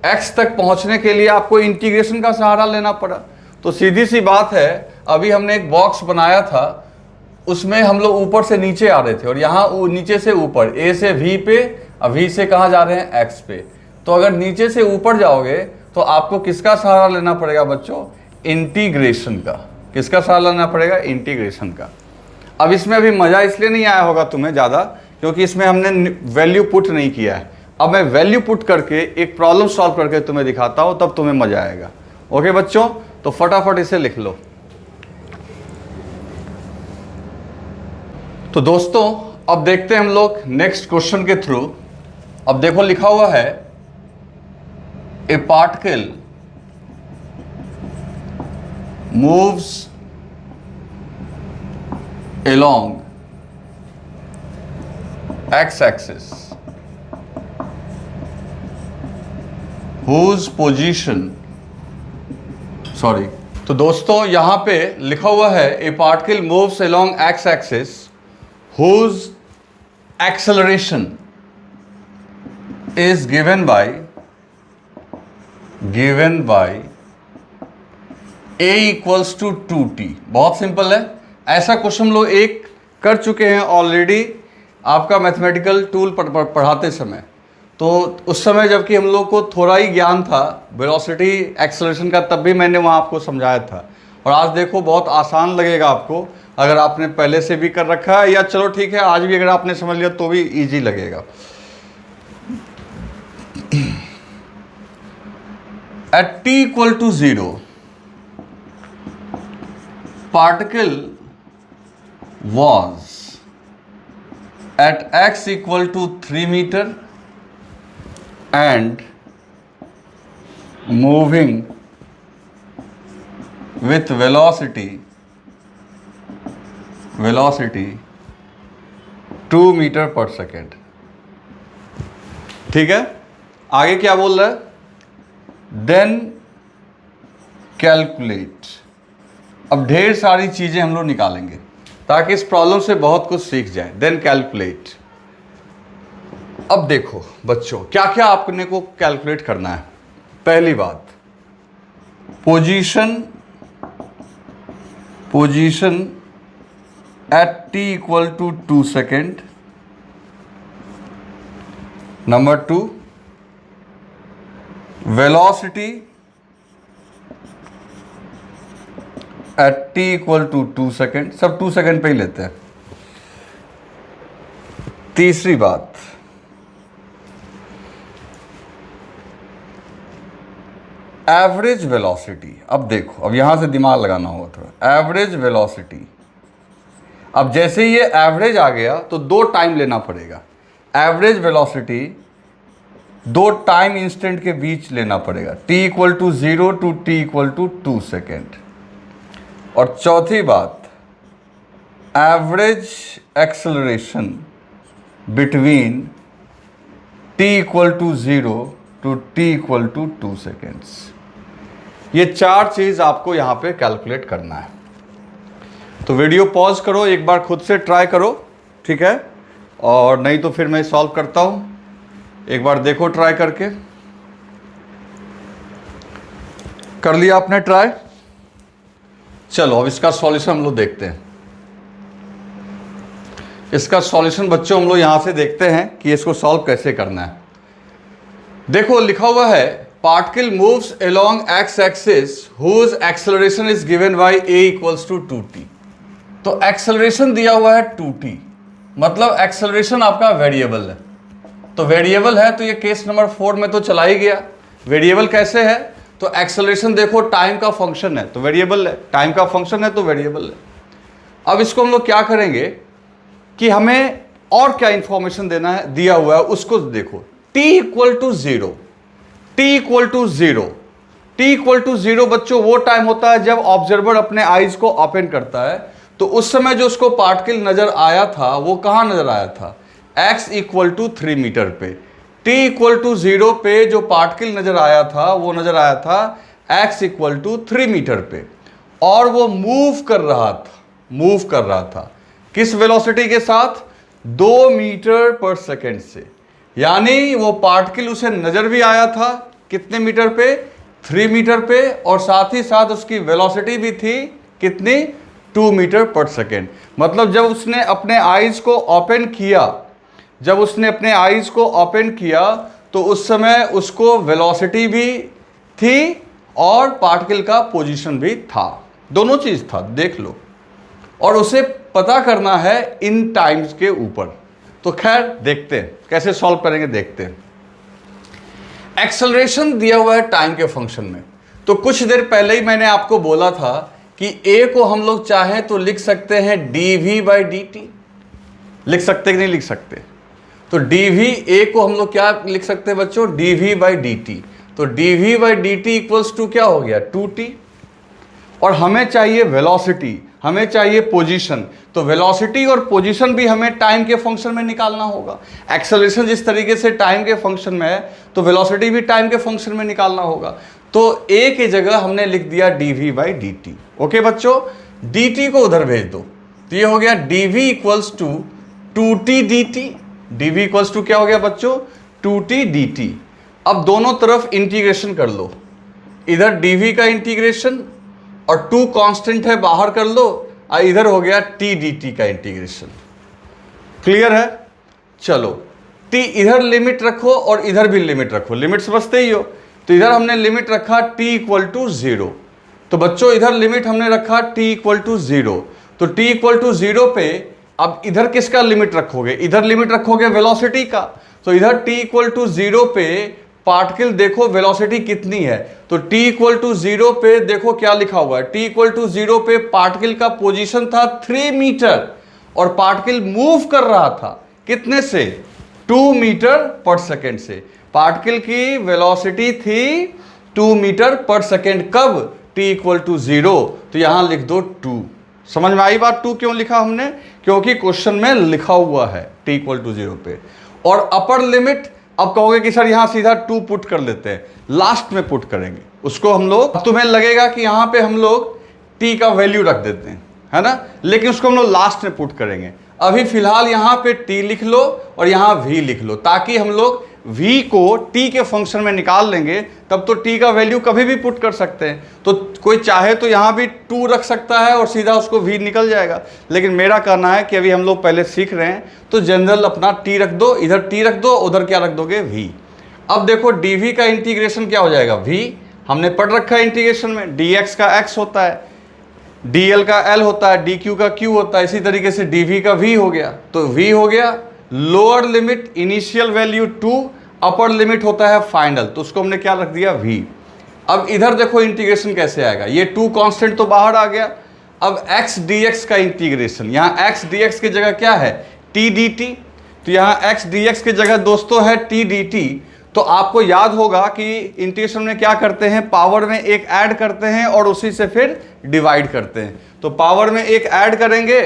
x तक पहुंचने के लिए आपको इंटीग्रेशन का सहारा लेना पड़ा। तो सीधी सी बात है, अभी हमने एक बॉक्स बनाया था, उसमें हम लोग ऊपर से नीचे आ रहे थे और यहाँ नीचे से ऊपर, a से v पे, अब v से कहाँ जा रहे हैं? x पे। तो अगर नीचे से ऊपर जाओगे तो आपको किसका सहारा लेना पड़ेगा बच्चों? इंटीग्रेशन का। किसका सहारा लेना पड़ेगा? इंटीग्रेशन का। अब इसमें अभी मज़ा इसलिए नहीं आया होगा तुम्हें ज़्यादा, क्योंकि इसमें हमने वैल्यू पुट नहीं किया है। अब मैं वैल्यू पुट करके एक प्रॉब्लम सॉल्व करके तुम्हें दिखाता हूँ, तब तुम्हें मज़ा आएगा। ओके बच्चों, तो फटाफट इसे लिख लो। तो दोस्तों अब देखते हैं हम लोग नेक्स्ट क्वेश्चन के थ्रू। अब देखो लिखा हुआ है ए particle moves along x axis whose position तो दोस्तों यहां पे लिखा हुआ है ए particle moves along x axis whose acceleration is given by a equals to 2t। बहुत सिंपल है। ऐसा क्वेश्चन हम लोग एक कर चुके हैं ऑलरेडी आपका मैथमेटिकल टूल पढ़ाते समय। तो उस समय जबकि हम लोग को थोड़ा ही ज्ञान था वेलोसिटी एक्सेलरेशन का, तब भी मैंने वहाँ आपको समझाया था। और आज देखो बहुत आसान लगेगा आपको, अगर आपने पहले से भी कर रखा है, या चलो ठीक है आज भी अगर आपने समझ लिया तो भी ईजी लगेगा। At t equal to 0 particle was at x equal to 3 meter and moving with velocity 2 meter per second। ठीक है, आगे क्या बोल रहा है? Then calculate. अब ढेर सारी चीजें हम लोग निकालेंगे ताकि इस प्रॉब्लम से बहुत कुछ सीख जाए। Then calculate. अब देखो बच्चों क्या क्या आपने को कैलकुलेट करना है। पहली बात, position at t equal to 2 second. Number 2, velocity at t equal to 2 second. सब 2 सेकेंड पे ही लेते हैं। तीसरी बात, एवरेज वेलोसिटी। अब देखो, अब यहां से दिमाग लगाना होगा थोड़ा। एवरेज वेलोसिटी, अब जैसे ही ये एवरेज आ गया तो 2 टाइम लेना पड़ेगा। एवरेज वेलोसिटी 2 टाइम इंस्टेंट के बीच लेना पड़ेगा, t equal to 0 to t equal to 2 second. और चौथी बात, average acceleration between t equal to 0 to t equal to 2 seconds. ये 4 चीज़ आपको यहाँ पे कैलकुलेट करना है। तो वीडियो पॉज करो, एक बार खुद से ट्राई करो, ठीक है? और नहीं तो फिर मैं सॉल्व करता हूँ। एक बार देखो ट्राई करके। कर लिया आपने ट्राई? चलो अब इसका सॉल्यूशन हम लोग देखते हैं। इसका सॉल्यूशन बच्चों हम लोग यहां से देखते हैं कि इसको सॉल्व कैसे करना है। देखो लिखा हुआ है particle moves along x axis whose acceleration is given by a equals to 2t। तो एक्सेलरेशन दिया हुआ है 2t, मतलब एक्सेलरेशन आपका वेरिएबल है। तो वेरिएबल है तो ये केस नंबर 4 में तो चला ही गया। वेरिएबल कैसे है? तो एक्सेलरेशन देखो टाइम का फंक्शन है तो वेरिएबल है, टाइम का फंक्शन है तो वेरिएबल है। अब इसको हम लोग क्या करेंगे कि हमें और क्या इंफॉर्मेशन देना है, दिया हुआ है उसको देखो। t equal to 0, t equal to 0, t equal to 0 बच्चों वो टाइम होता है जब ऑब्जर्वर अपने आईज को ओपन करता है। तो उस समय जो उसको पार्टिकल नजर आया था वो कहां नजर आया था? x इक्वल टू 3 मीटर पे। t इक्वल टू 0 पे जो पार्टिकल नजर आया था वो नजर आया था x इक्वल टू 3 मीटर पे, और वो मूव कर रहा था किस वेलोसिटी के साथ? 2 मीटर पर सेकेंड से। यानी वो पार्टिकल उसे नजर भी आया था कितने मीटर पे? 3 मीटर पे, और साथ ही साथ उसकी वेलोसिटी भी थी कितनी? 2 मीटर पर सेकेंड। मतलब जब उसने अपने आईज को ओपन किया तो उस समय उसको वेलोसिटी भी थी और पार्टिकल का पोजीशन भी था, दोनों चीज था, देख लो। और उसे पता करना है इन टाइम्स के ऊपर। तो खैर देखते हैं कैसे सॉल्व करेंगे, देखते हैं। एक्सेलरेशन दिया हुआ है टाइम के फंक्शन में। तो कुछ देर पहले ही मैंने आपको बोला था कि ए को हम लोग चाहें तो लिख सकते हैं dv/dt। लिख सकते कि नहीं लिख सकते? तो dv ए को हम लोग क्या लिख सकते हैं बच्चों? dv/dt। तो dv/dt इक्वल्स टू क्या हो गया? 2t। और हमें चाहिए वेलोसिटी, हमें चाहिए पोजीशन। तो वेलोसिटी और पोजीशन भी हमें टाइम के फंक्शन में निकालना होगा। एक्सेलरेशन जिस तरीके से टाइम के फंक्शन में है, तो वेलोसिटी भी टाइम के फंक्शन में निकालना होगा। तो ए की जगह हमने लिख दिया dv/dt। ओके बच्चों, dt को उधर भेज दो, तो ये हो गया dv equals to 2t dt। dv equals to क्या हो गया बच्चों? 2t dt। अब दोनों तरफ इंटीग्रेशन कर लो, इधर dv का इंटीग्रेशन और 2 कांस्टेंट है बाहर कर लो, और इधर हो गया t dt का इंटीग्रेशन। क्लियर है? चलो t इधर लिमिट रखो और इधर भी लिमिट रखो, लिमिट समझते ही हो। तो इधर हमने लिमिट रखा t इक्वल टू 0। तो बच्चों इधर लिमिट हमने रखा t इक्वल टू 0। तो t इक्वल टू 0 पे अब इधर किसका लिमिट रखोगे? इधर लिमिट रखोगे वेलोसिटी का। तो इधर t इक्वल टू 0 पे पार्टिकल देखो वेलोसिटी कितनी है। तो t इक्वल टू 0 पे देखो क्या लिखा हुआ है। t इक्वल टू 0 पे पार्टिकल का पोजीशन था 3 मीटर और पार्टिकल मूव कर रहा था कितने से? 2 मीटर पर सेकेंड से। पार्टिकल की वेलोसिटी थी 2 मीटर पर सेकेंड। कब? t equal to 0। तो यहां लिख दो 2। समझ में आई बात? 2 क्यों लिखा हमने? क्योंकि क्वेश्चन में लिखा हुआ है t इक्वल टू 0 पे। और अपर लिमिट, अब कहोगे कि सर यहां सीधा 2 पुट कर लेते हैं, लास्ट में पुट करेंगे उसको हम लोग। तुम्हें लगेगा कि यहां पे हम लोग t का वैल्यू रख देते हैं, है ना, लेकिन उसको हम लोग लास्ट में पुट करेंगे। अभी फिलहाल यहां पे t लिख लो और यहां v लिख लो, ताकि हम लोग v को t के फंक्शन में निकाल लेंगे, तब तो t का वैल्यू कभी भी पुट कर सकते हैं। तो कोई चाहे तो यहां भी 2 रख सकता है और सीधा उसको v निकल जाएगा। लेकिन मेरा कहना है कि अभी हम लोग पहले सीख रहे हैं, तो जनरल अपना t रख दो, इधर t रख दो, उधर क्या रख दोगे? v। अब देखो dv का इंटीग्रेशन क्या हो जाएगा? v। हमने पढ़ रखा है इंटीग्रेशन में, dx का x होता है, dl का l होता है, dq का q होता है, इसी तरीके से dv का v हो गया। तो v हो गया lower limit initial value 2, upper limit होता है फाइनल, तो उसको हमने क्या रख दिया? v। अब इधर देखो इंटीग्रेशन कैसे आएगा, ये 2 कांस्टेंट तो बाहर आ गया। अब x dx का इंटीग्रेशन, यहाँ x dx की जगह क्या है? t dt। तो यहाँ x dx की जगह दोस्तों है t dt। तो आपको याद होगा कि इंटीग्रेशन में क्या करते हैं? पावर में एक ऐड करते हैं और उसी से फिर डिवाइड करते हैं। तो पावर में एक ऐड करेंगे,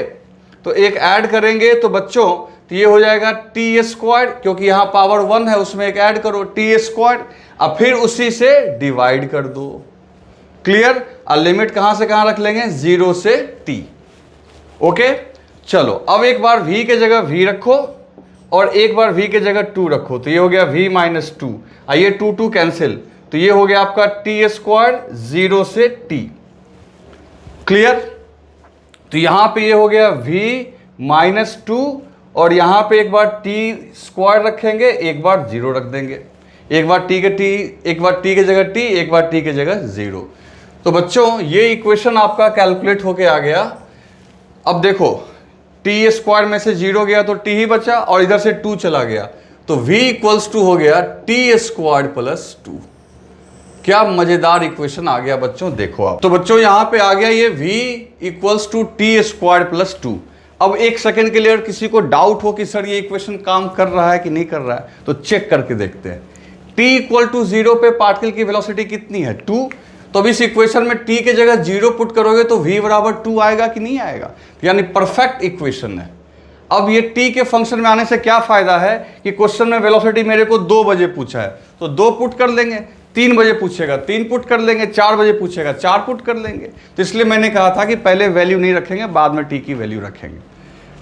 तो एक ऐड करेंगे तो बच्चों तो ये हो जाएगा t स्क्वायर, क्योंकि यहाँ पावर 1 है, उसमें एक ऐड करो t स्क्वायर, अब फिर उसी से डिवाइड कर दो। क्लियर? और लिमिट कहाँ से कहाँ रख लेंगे? 0 से t। ओके, चलो अब एक बार v के जगह v रखो और एक बार v के जगह 2 रखो, तो ये हो गया v माइनस 2। आइए 2 2 कैंसिल, तो ये हो गया आपका t स्क्वायर 0 से t। क्लियर? तो यहां पे ये हो गया v माइनस 2 और यहां पे एक बार t स्क्वायर रखेंगे, एक बार 0 रख देंगे, एक बार t के जगह t, एक बार t के जगह 0। तो बच्चों ये इक्वेशन आपका कैलकुलेट होके आ गया। अब देखो t स्क्वायर में से 0 गया तो t ही बचा और इधर से 2 चला गया, तो v इक्वल्स टू हो गया t स्क्वायर प्लस 2। क्या मजेदार इक्वेशन आ गया बच्चों, देखो आप। तो बच्चों यहां पे आ गया ये v equals to t square plus 2। अब एक सेकंड के लिए अगर किसी को डाउट हो कि सर ये इक्वेशन काम कर रहा है कि नहीं कर रहा है, तो चेक करके देखते हैं। t इक्वल टू 0 पे पार्टिकल की वेलोसिटी कितनी है? 2। तो अब इस इक्वेशन में t के जगह 0 पुट करोगे तो v बराबर 2 आएगा कि नहीं आएगा? यानी परफेक्ट इक्वेशन है। अब ये t के फंक्शन में आने से क्या फायदा है कि क्वेश्चन में वेलोसिटी मेरे को 2 बजे पूछा है तो 2 पुट कर लेंगे, 3 बजे पूछेगा 3 पुट कर लेंगे, 4 बजे पूछेगा 4 पुट कर लेंगे। तो इसलिए मैंने कहा था कि पहले वैल्यू नहीं रखेंगे, बाद में t की वैल्यू रखेंगे।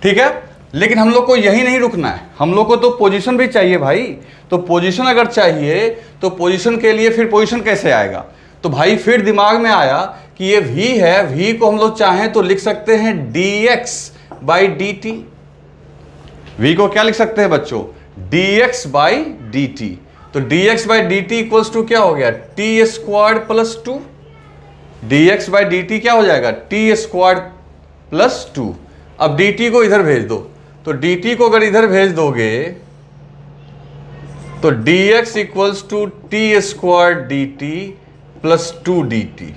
ठीक है, लेकिन हम लोग को यही नहीं रुकना है, हम लोग को तो पोजीशन भी चाहिए भाई। तो पोजीशन अगर चाहिए तो पोजीशन के लिए फिर पोजीशन कैसे आएगा? तो भाई फिर दिमाग में आया कि ये v है, v को हम लोग चाहें तो लिख सकते हैं dx बाई dt। v को क्या लिख सकते हैं बच्चों? dx by dt। तो dx by d t equals to क्या हो गया, t square plus two. dx by d t क्या हो जाएगा, टी स्क्वायर प्लस टू। अब dt को इधर भेज दो, तो dt को अगर इधर भेज दोगे तो dx equals to t square d t plus two d t.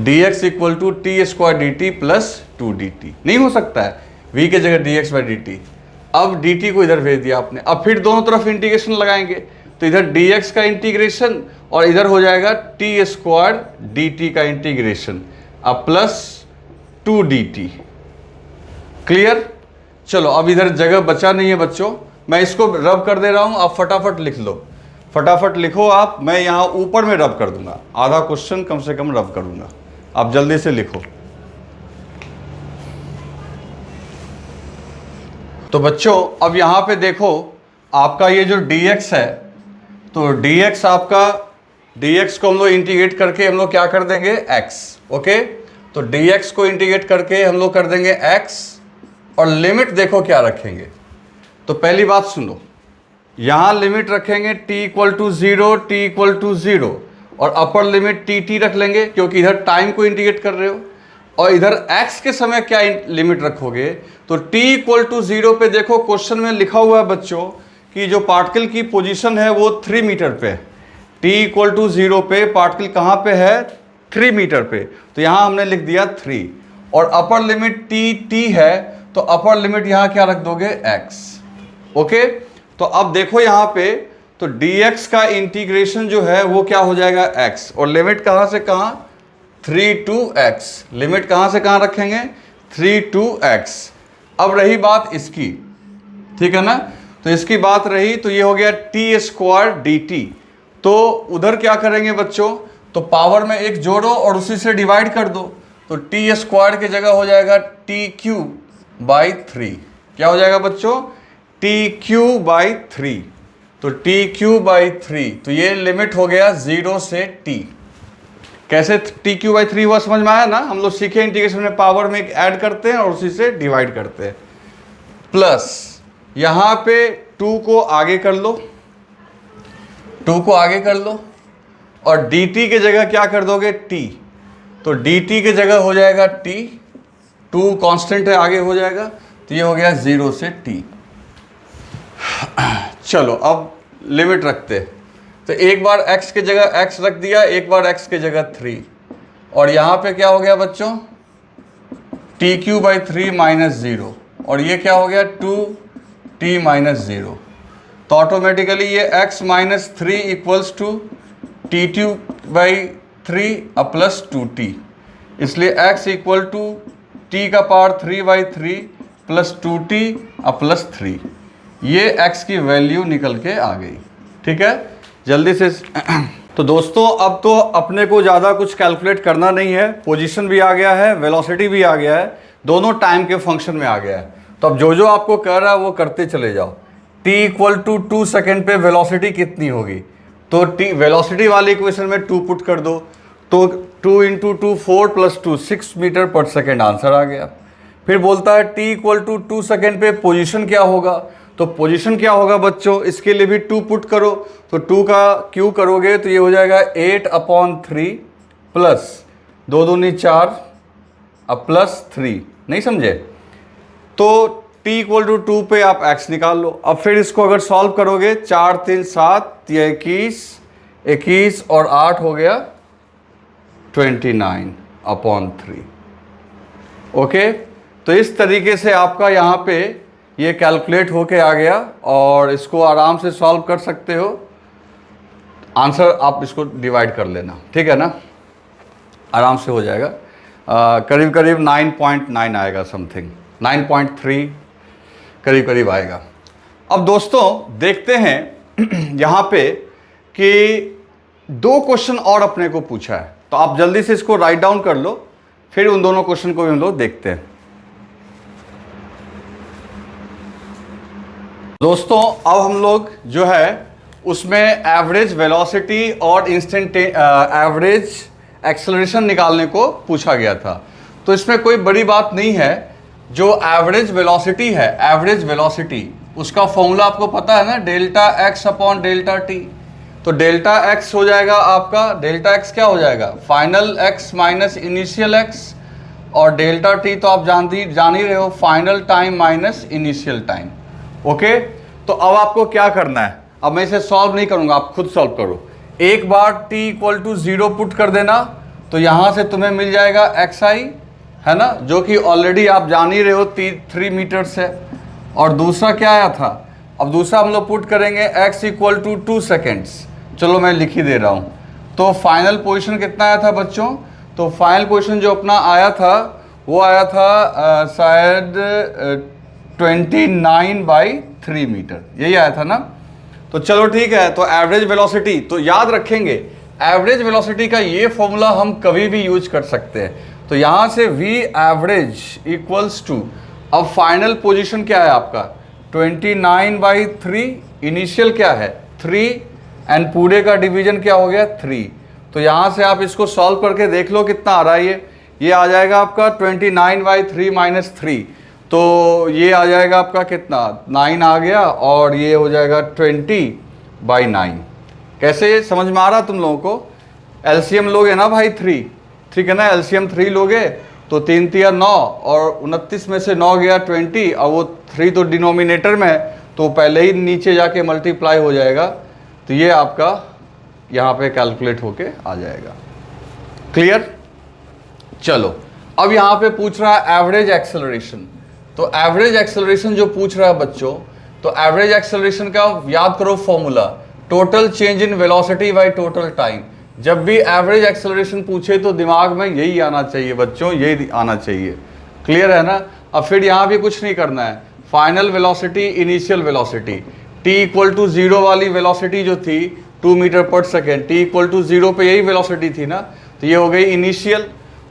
dx equal to t square d t plus two d t. नहीं हो सकता है, v के जगह dx बाई डी टी। अब dt को इधर भेज दिया आपने। अब फिर दोनों तरफ इंटीग्रेशन लगाएंगे, तो इधर dx का इंटीग्रेशन और इधर हो जाएगा टी स्क्वायर डी टी का इंटीग्रेशन, अब plus two d T. Clear? चलो अब इधर जगह बचा नहीं है बच्चों, मैं इसको रब कर दे रहा हूं, आप फटाफट लिख लो, फटाफट लिखो आप। मैं यहां ऊपर में रब कर दूंगा, आधा क्वेश्चन कम से कम रब करूंगा, आप जल्दी से लिखो। तो बच्चों अब यहां पे देखो, आपका ये जो dx है, तो dx आपका, dx को हम लोग इंटीग्रेट करके हम लोग क्या कर देंगे, x। ओके, तो dx को इंटीग्रेट करके हम लोग कर देंगे x, और लिमिट देखो क्या रखेंगे। तो पहली बात सुनो, यहां लिमिट रखेंगे t equal to 0, t equal to 0, और अपर लिमिट टी रख लेंगे क्योंकि इधर टाइम को इंटीग्रेट कर रहे हो। और इधर x के समय क्या लिमिट रखोगे, तो t इक्वल टू 0 पे देखो क्वेश्चन में लिखा हुआ है बच्चों कि जो पार्टिकल की पोजीशन है वो 3 मीटर पे है। t इक्वल टू 0 पे पार्टिकल कहाँ पे है, 3 मीटर पे, तो यहाँ हमने लिख दिया 3। और अपर लिमिट t है, तो अपर लिमिट यहाँ क्या रख दोगे, x। ओके, तो अब देखो यहाँ पे, तो dx का इंटीग्रेशन जो है वो क्या हो जाएगा, x, और लिमिट कहाँ से कहाँ, 3 to x। लिमिट कहाँ से कहाँ रखेंगे, 3 to x। अब रही बात इसकी, ठीक है ना, तो इसकी बात रही, तो ये हो गया टी स्क्वायर डी टी। तो उधर क्या करेंगे बच्चों, तो पावर में एक जोड़ो और उसी से डिवाइड कर दो, तो टी स्क्वायर की जगह हो जाएगा टी क्यूब बाई 3। क्या हो जाएगा बच्चों, टी क्यूब बाई 3। तो टी क्यूब बाई 3, तो ये लिमिट हो गया 0 से t। कैसे टी क्यू बाई 3 हुआ, समझ में आया ना, हम लोग सीखे इंटीग्रेशन में पावर में ऐड करते हैं और उसी से डिवाइड करते हैं। प्लस यहाँ पे 2 को आगे कर लो, 2 को आगे कर लो, और dt के जगह क्या कर दोगे, t। तो dt के जगह हो जाएगा t, 2 कांस्टेंट है आगे हो जाएगा, तो ये हो गया 0 से t। चलो अब लिमिट रखते, तो एक बार x के जगह x रख दिया, एक बार x के जगह 3, और यहाँ पे क्या हो गया बच्चों, टी क्यू बाई 3 माइनस 0, और ये क्या हो गया 2t माइनस 0। तो ऑटोमेटिकली ये x minus 3 equals to t cube by 3 अब प्लस 2t, इसलिए x इक्वल टू t का पावर 3 बाई 3 प्लस 2t अब प्लस 3। ये x की वैल्यू निकल के आ गई, ठीक है, जल्दी से। तो दोस्तों अब तो अपने को ज़्यादा कुछ कैलकुलेट करना नहीं है, पोजीशन भी आ गया है, वेलोसिटी भी आ गया है, दोनों टाइम के फंक्शन में आ गया है। तो अब जो जो आपको कह रहा है वो करते चले जाओ। t इक्वल टू 2 सेकेंड पे वेलोसिटी कितनी होगी, तो t वेलोसिटी वाले इक्वेशन में 2 पुट कर दो, तो 2 इंटू 2 4 प्लस 2 6 मीटर पर सेकेंड आंसर आ गया। फिर बोलता है t इक्वल टू 2 सेकेंड पे पोजीशन क्या होगा, तो पोजीशन क्या होगा बच्चों, इसके लिए भी 2 पुट करो, तो 2 का क्यू करोगे तो ये हो जाएगा 8/3 प्लस 2 दूनी 4 अब प्लस 3। नहीं समझे, तो t इक्वल टू 2 पे आप x निकाल लो। अब फिर इसको अगर सॉल्व करोगे, 4 3 7 21 21 और 8 हो गया 29/3। ओके, तो इस तरीके से आपका यहाँ पे ये कैलकुलेट होके आ गया, और इसको आराम से सॉल्व कर सकते हो। आंसर आप इसको डिवाइड कर लेना, ठीक है ना, आराम से हो जाएगा। करीब करीब 9.9 आएगा, समथिंग 9.3 करीब करीब आएगा। अब दोस्तों देखते हैं यहाँ पे कि 2 क्वेश्चन और अपने को पूछा है, तो आप जल्दी से इसको राइट डाउन कर लो, फिर उन दोनों क्वेश्चन को भी हम लोग देखते हैं। दोस्तों अब हम लोग जो है उसमें एवरेज वेलोसिटी और इंस्टेंट एवरेज एक्सेलरेशन निकालने को पूछा गया था। तो इसमें कोई बड़ी बात नहीं है, जो एवरेज वेलोसिटी है, एवरेज वेलोसिटी उसका फॉर्मूला आपको पता है ना, delta x upon delta T. तो डेल्टा एक्स हो जाएगा आपका, डेल्टा एक्स क्या हो जाएगा, final x minus initial x, और डेल्टा टी तो आप जान ही रहे हो, final time minus initial time. Okay, तो अब आपको क्या करना है, अब मैं इसे सॉल्व नहीं करूंगा, आप खुद सॉल्व करो। एक बार t इक्वल टू 0 पुट कर देना, तो यहां से तुम्हें मिल जाएगा xi, है ना, जो कि ऑलरेडी आप जान ही रहे हो 3 मीटर से। और दूसरा क्या आया था, अब दूसरा हम लोग पुट करेंगे x इक्वल टू 2 सेकेंड्स। चलो मैं लिख ही दे रहा हूँ। तो फाइनल पोजीशन कितना आया था बच्चों, तो फाइनल पोजीशन जो अपना आया था वो आया था शायद 29/3 मीटर, यही आया था ना। तो चलो ठीक है, तो एवरेज वेलोसिटी तो याद रखेंगे, एवरेज वेलोसिटी का ये फॉर्मूला हम कभी भी यूज कर सकते हैं। तो यहाँ से v एवरेज इक्वल्स टू, अब फाइनल पोजीशन क्या है आपका 29/3, इनिशियल क्या है 3, एंड पूरे का डिवीजन क्या हो गया 3। तो यहाँ से आप इसको सॉल्व करके देख लो कितना आ रहा है, ये आ जाएगा आपका 29/3 माइनस 3, तो ये आ जाएगा आपका कितना 9 आ गया, और ये हो जाएगा 20/9। कैसे समझ में आ रहा तुम लोगों को, एलसीएम लोगे ना भाई 3, ठीक है ना, एलसीएम 3 लोगे तो 3 3 9, और 29 में से 9 गया 20, और वो 3 तो डिनोमिनेटर में है, तो पहले ही नीचे जाके मल्टीप्लाई हो जाएगा, तो ये आपका यहाँ पे कैलकुलेट होके आ जाएगा। क्लियर, चलो अब यहाँ पे पूछ रहा है एवरेज एक्सेलरेशन। तो एवरेज एक्सेलरेशन जो पूछ रहा है बच्चों, तो एवरेज एक्सेलरेशन का याद करो formula, total change in velocity by total time. जब भी एवरेज एक्सेलरेशन पूछे तो दिमाग में यही आना चाहिए बच्चों, यही आना चाहिए। क्लियर है ना। अब फिर यहाँ भी कुछ नहीं करना है, final velocity initial velocity, t equal to 0 वाली वेलोसिटी जो थी 2 मीटर पर सेकेंड, t इक्वल टू 0 पे यही वेलोसिटी थी ना, तो ये हो गई इनिशियल,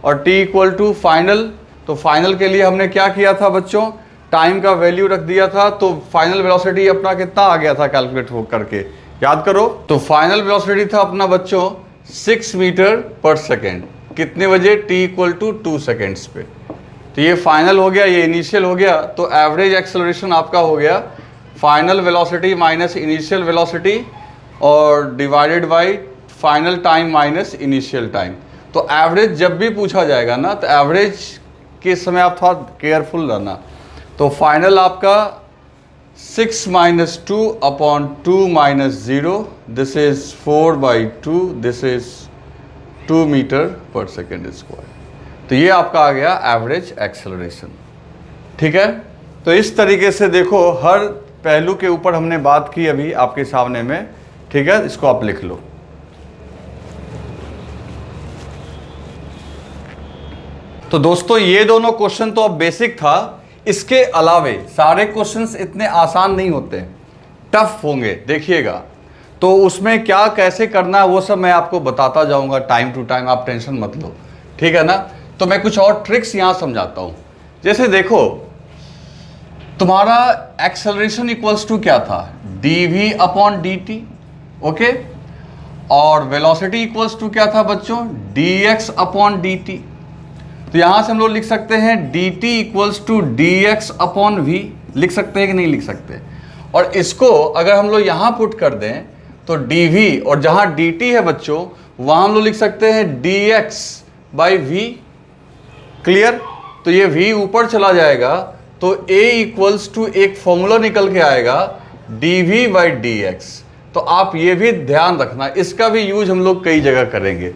और t इक्वल टू फाइनल। तो फाइनल के लिए हमने क्या किया था बच्चों, टाइम का वैल्यू रख दिया था, तो फाइनल वेलोसिटी अपना कितना आ गया था कैलकुलेट हो करके, याद करो। तो फाइनल वेलोसिटी था अपना बच्चों 6 मीटर पर सेकेंड, कितने बजे, t इक्वल टू 2 सेकेंड्स पे। तो ये फाइनल हो गया, ये इनिशियल हो गया, तो एवरेज एक्सेलरेशन आपका हो गया final velocity minus initial velocity, और divided by final time minus initial time. तो एवरेज जब भी पूछा जाएगा ना, तो एवरेज के समय आप थोड़ा केयरफुल रहना। तो फाइनल आपका 6 minus 2 upon 2 minus 0, this is 4/2, this is 2 metre पर सेकेंड स्क्वायर। तो ये आपका आ गया एवरेज एक्सेलरेशन, ठीक है। तो इस तरीके से देखो, हर पहलू के ऊपर हमने बात की अभी आपके सामने में, ठीक है, इसको आप लिख लो। तो दोस्तों ये दोनों क्वेश्चन तो अब बेसिक था, इसके अलावे सारे क्वेश्चंस इतने आसान नहीं होते, टफ होंगे, देखिएगा। तो उसमें क्या कैसे करना है वो सब मैं आपको बताता जाऊंगा टाइम टू टाइम, आप टेंशन मत लो, ठीक है ना। तो मैं कुछ और ट्रिक्स यहां समझाता हूं। जैसे देखो, तुम्हारा एक्सेलरेशन इक्वल्स टू क्या था, dv अपॉन dt, ओके, और वेलोसिटी इक्वल्स टू क्या था बच्चों, dx अपॉन dt। तो यहां से हम लोग लिख सकते हैं dt equals to dx upon v, लिख सकते हैं कि नहीं लिख सकते। और इसको अगर हम लोग यहां पुट कर दें तो dv, और जहां dt है बच्चों वहां हम लोग लिख सकते हैं dx बाई v। क्लियर। तो ये v ऊपर चला जाएगा, तो a इक्वल्स टू एक फॉर्मूला निकल के आएगा dv बाई dx। तो आप ये भी ध्यान रखना, इसका भी यूज हम लोग कई जगह करेंगे।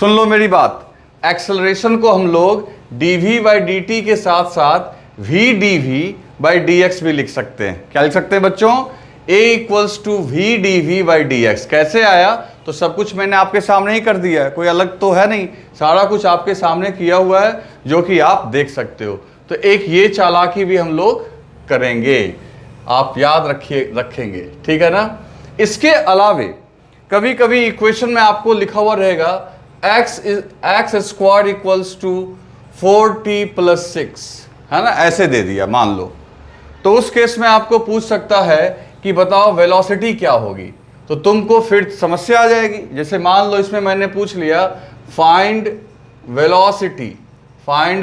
सुन लो मेरी बात, एक्सेलरेशन को हम लोग dv बाई dt के साथ साथ v dv बाई dx भी लिख सकते हैं। क्या लिख सकते हैं बच्चों, a equals to v dv by dx। कैसे आया, तो सब कुछ मैंने आपके सामने ही कर दिया है, कोई अलग तो है नहीं, सारा कुछ आपके सामने किया हुआ है जो कि आप देख सकते हो। तो एक ये चालाकी भी हम लोग करेंगे, आप याद रखेंगे, ठीक है ना। इसके अलावे कभी कभी इक्वेशन में आपको लिखा हुआ रहेगा x square equals to 4t plus 6, है ना, ऐसे दे दिया मान लो। तो उस केस में आपको पूछ सकता है कि बताओ वेलोसिटी क्या होगी, तो तुमको फिर समस्या आ जाएगी। जैसे मान लो इसमें मैंने पूछ लिया find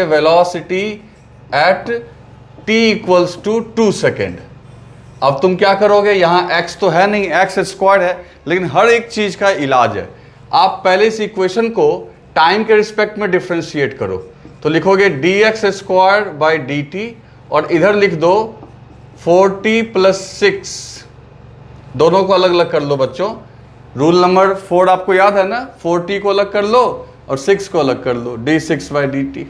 velocity at t equals to 2 second. अब तुम क्या करोगे, यहाँ x तो है नहीं, एक्स स्क्वायर है, लेकिन हर एक चीज का इलाज है। आप पहले इस इक्वेशन को टाइम के रिस्पेक्ट में डिफ्रेंशिएट करो, तो लिखोगे dx स्क्वायर बाई dt, और इधर लिख दो 40 + 6, दोनों को अलग अलग कर लो बच्चों। रूल नंबर 4 आपको याद है ना, 40 को अलग कर लो और 6 को अलग कर लो, d6/dt।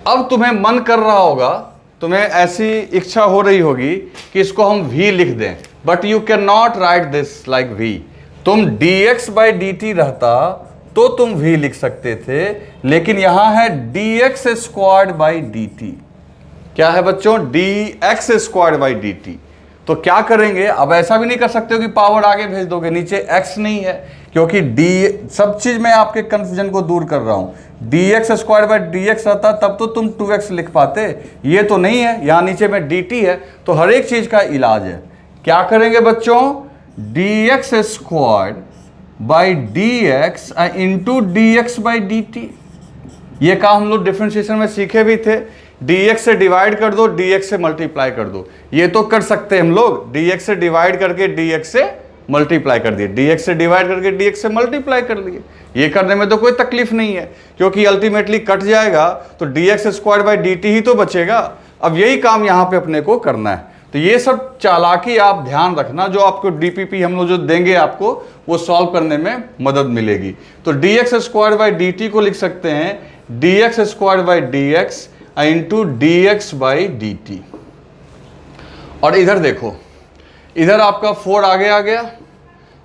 अब तुम्हें मन कर रहा होगा, तुम्हें ऐसी इच्छा हो रही होगी कि इसको हम v लिख दें, but you can not right this like v। तुम dx/dt रहता तो तुम v लिख सकते थे, लेकिन यहां है dx²/dt। क्या है बच्चों, dx²/dt। तो क्या करेंगे, अब ऐसा भी नहीं कर सकते हो कि पावर आगे भेज दोगे, नीचे x नहीं है, क्योंकि d, सब चीज मैं आपके कंफ्यूजन को दूर कर रहा हूं। dx² रहता तब तो तुम 2x लिख पाते, ये तो नहीं है, यहां नीचे में dt है, तो हर एक चीज का इलाज है। क्या करेंगे बच्चों, dx² इंटू dx/dt। ये काम हम लोग डिफरेंशिएशन में सीखे भी थे, dx से डिवाइड कर दो, dx से मल्टीप्लाई कर दो, ये तो कर सकते हैं हम लोग। dx से डिवाइड करके dx से मल्टीप्लाई कर दिए, dx से डिवाइड करके dx से मल्टीप्लाई कर लिए, ये करने में तो कोई तकलीफ नहीं है, क्योंकि अल्टीमेटली कट जाएगा तो dx²/dt ही तो बचेगा। अब यही काम यहाँ पे अपने को करना है। तो ये सब चालाकी आप ध्यान रखना, जो आपको डीपीपी हम लोग जो देंगे आपको, वो सॉल्व करने में मदद मिलेगी। तो dx²/dt को लिख सकते हैं dx²/dx इंटू dx/dt। और इधर देखो, इधर आपका 4 आगे आ गया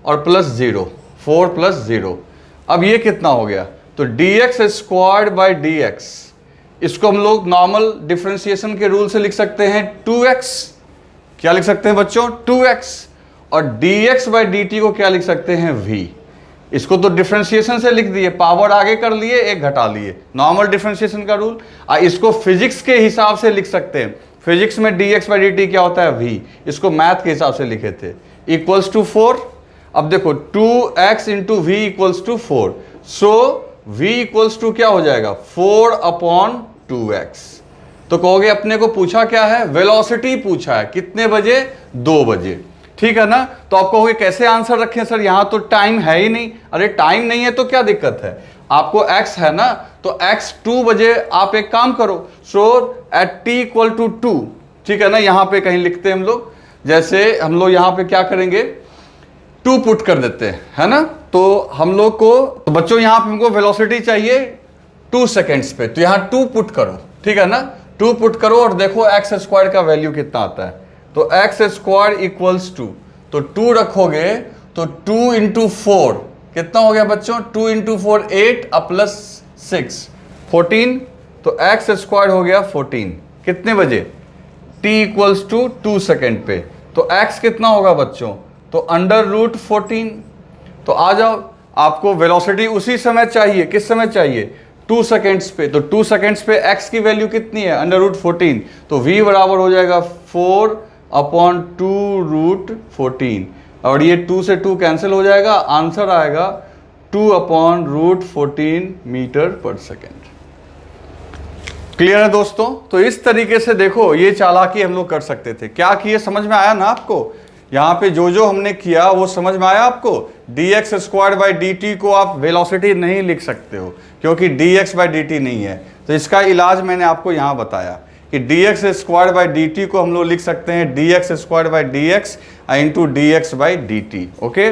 और +0, 4 + 0। अब ये कितना हो गया, तो dx²/dx, इसको हम लोग नॉर्मल डिफरेंशिएशन के रूल से लिख सकते हैं 2x। क्या लिख सकते हैं बच्चों, 2x। और dx/dt को क्या लिख सकते हैं, v। इसको तो डिफरेंशिएशन से लिख दिए, पावर आगे कर लिए, एक घटा लिए, नॉर्मल डिफरेंशिएशन का रूल। इसको फिजिक्स के हिसाब से लिख सकते हैं, फिजिक्स में dx/dt क्या होता है, v। इसको मैथ के हिसाब से लिखे थे, इक्वल्स टू 4। अब देखो 2x into v equals to 4, so v equals to क्या हो जाएगा, 4/2x। तो कहोगे अपने को पूछा क्या है, वेलोसिटी पूछा है, कितने बजे, 2 बजे, ठीक है ना। तो आप कहोगे कैसे आंसर रखें सर, यहां तो टाइम है ही नहीं। अरे टाइम नहीं है तो क्या दिक्कत है, आपको x है ना, तो x 2 बजे आप एक काम करो, सो एट t इक्वल टू 2, ठीक है ना। यहां पे कहीं लिखते हैं हम लोग, जैसे हम लोग यहां पे क्या करेंगे, 2 पुट कर देते हैं, है ना। तो हम लोग को, तो बच्चों यहां पे हमको वेलोसिटी चाहिए 2 सेकेंड्स पे, तो यहां 2 पुट करो, ठीक है ना। 2 पुट करो और देखो x² का वैल्यू कितना आता है, तो x² इक्वल्स टू, तो 2 रखोगे तो 2 इंटू 4 कितना हो गया बच्चों, 2 इंटू 4 8 प्लस 6 14, तो x² हो गया 14, कितने बजे, t इक्वल्स टू 2 सेकेंड पे। तो x कितना होगा बच्चों, तो √14। तो आ जाओ, आपको वेलोसिटी उसी समय चाहिए, किस समय चाहिए, 2 सेकेंड्स पे। तो 2 सेकेंड्स पे x की वैल्यू कितनी है, √14, तो v बराबर हो जाएगा 4/2√14, और ये 2 से 2 कैंसिल हो जाएगा, आंसर आएगा 2/√14 मीटर पर सेकेंड। क्लियर है दोस्तों। तो इस तरीके से देखो, ये चालाकी हम लोग कर सकते थे। क्या किए, समझ में आया ना आपको, यहाँ पे जो हमने किया वो समझ में आया आपको। dx²/dt को आप वेलोसिटी नहीं लिख सकते हो, क्योंकि dx/dt नहीं है। तो इसका इलाज मैंने आपको यहाँ बताया कि dx²/dt को हम लोग लिख सकते हैं dx²/dx इंटू dx/dt। ओके,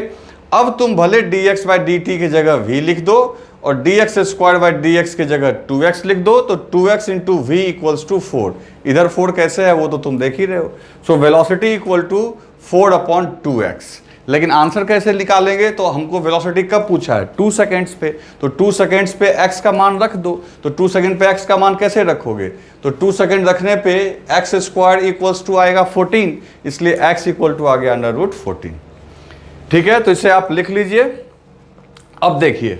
अब तुम भले dx/dt की जगह v लिख दो और dx²/dx की जगह 2x लिख दो, तो 2x into v equals to 4। इधर 4 कैसे है वो तो तुम देख ही रहे हो। So velocity equal to 4/2x। लेकिन आंसर कैसे निकालेंगे, तो हमको वेलोसिटी कब पूछा है, 2 सेकेंड्स पे, तो 2 सेकेंड्स पे x का मान रख दो। तो 2 सेकेंड पे x का मान कैसे रखोगे, तो 2 सेकेंड रखने पे x² इक्वल्स टू आएगा 14, इसलिए x इक्वल टू आ गया √14। ठीक है, तो इसे आप लिख लीजिए। अब देखिए,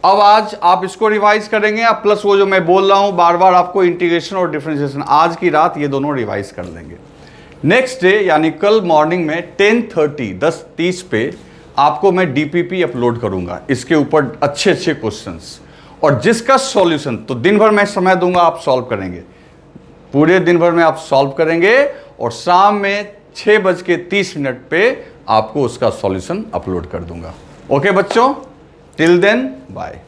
अब आज आप इसको रिवाइज करेंगे, अब प्लस वो जो मैं बोल रहा हूं बार बार आपको, इंटीग्रेशन और डिफरेंशिएशन, आज की रात ये दोनों रिवाइज कर लेंगे। नेक्स्ट डे यानी कल मॉर्निंग में 10:30 पे आपको मैं डीपीपी अपलोड करूंगा, इसके ऊपर अच्छे अच्छे क्वेश्चंस, और जिसका सॉल्यूशन तो दिन भर मैं समय दूंगा, आप सॉल्व करेंगे, पूरे दिन भर में आप सॉल्व करेंगे, और शाम में 6:30 पे आपको उसका सॉल्यूशन अपलोड कर दूंगा। ओके बच्चों, टिल देन बाय।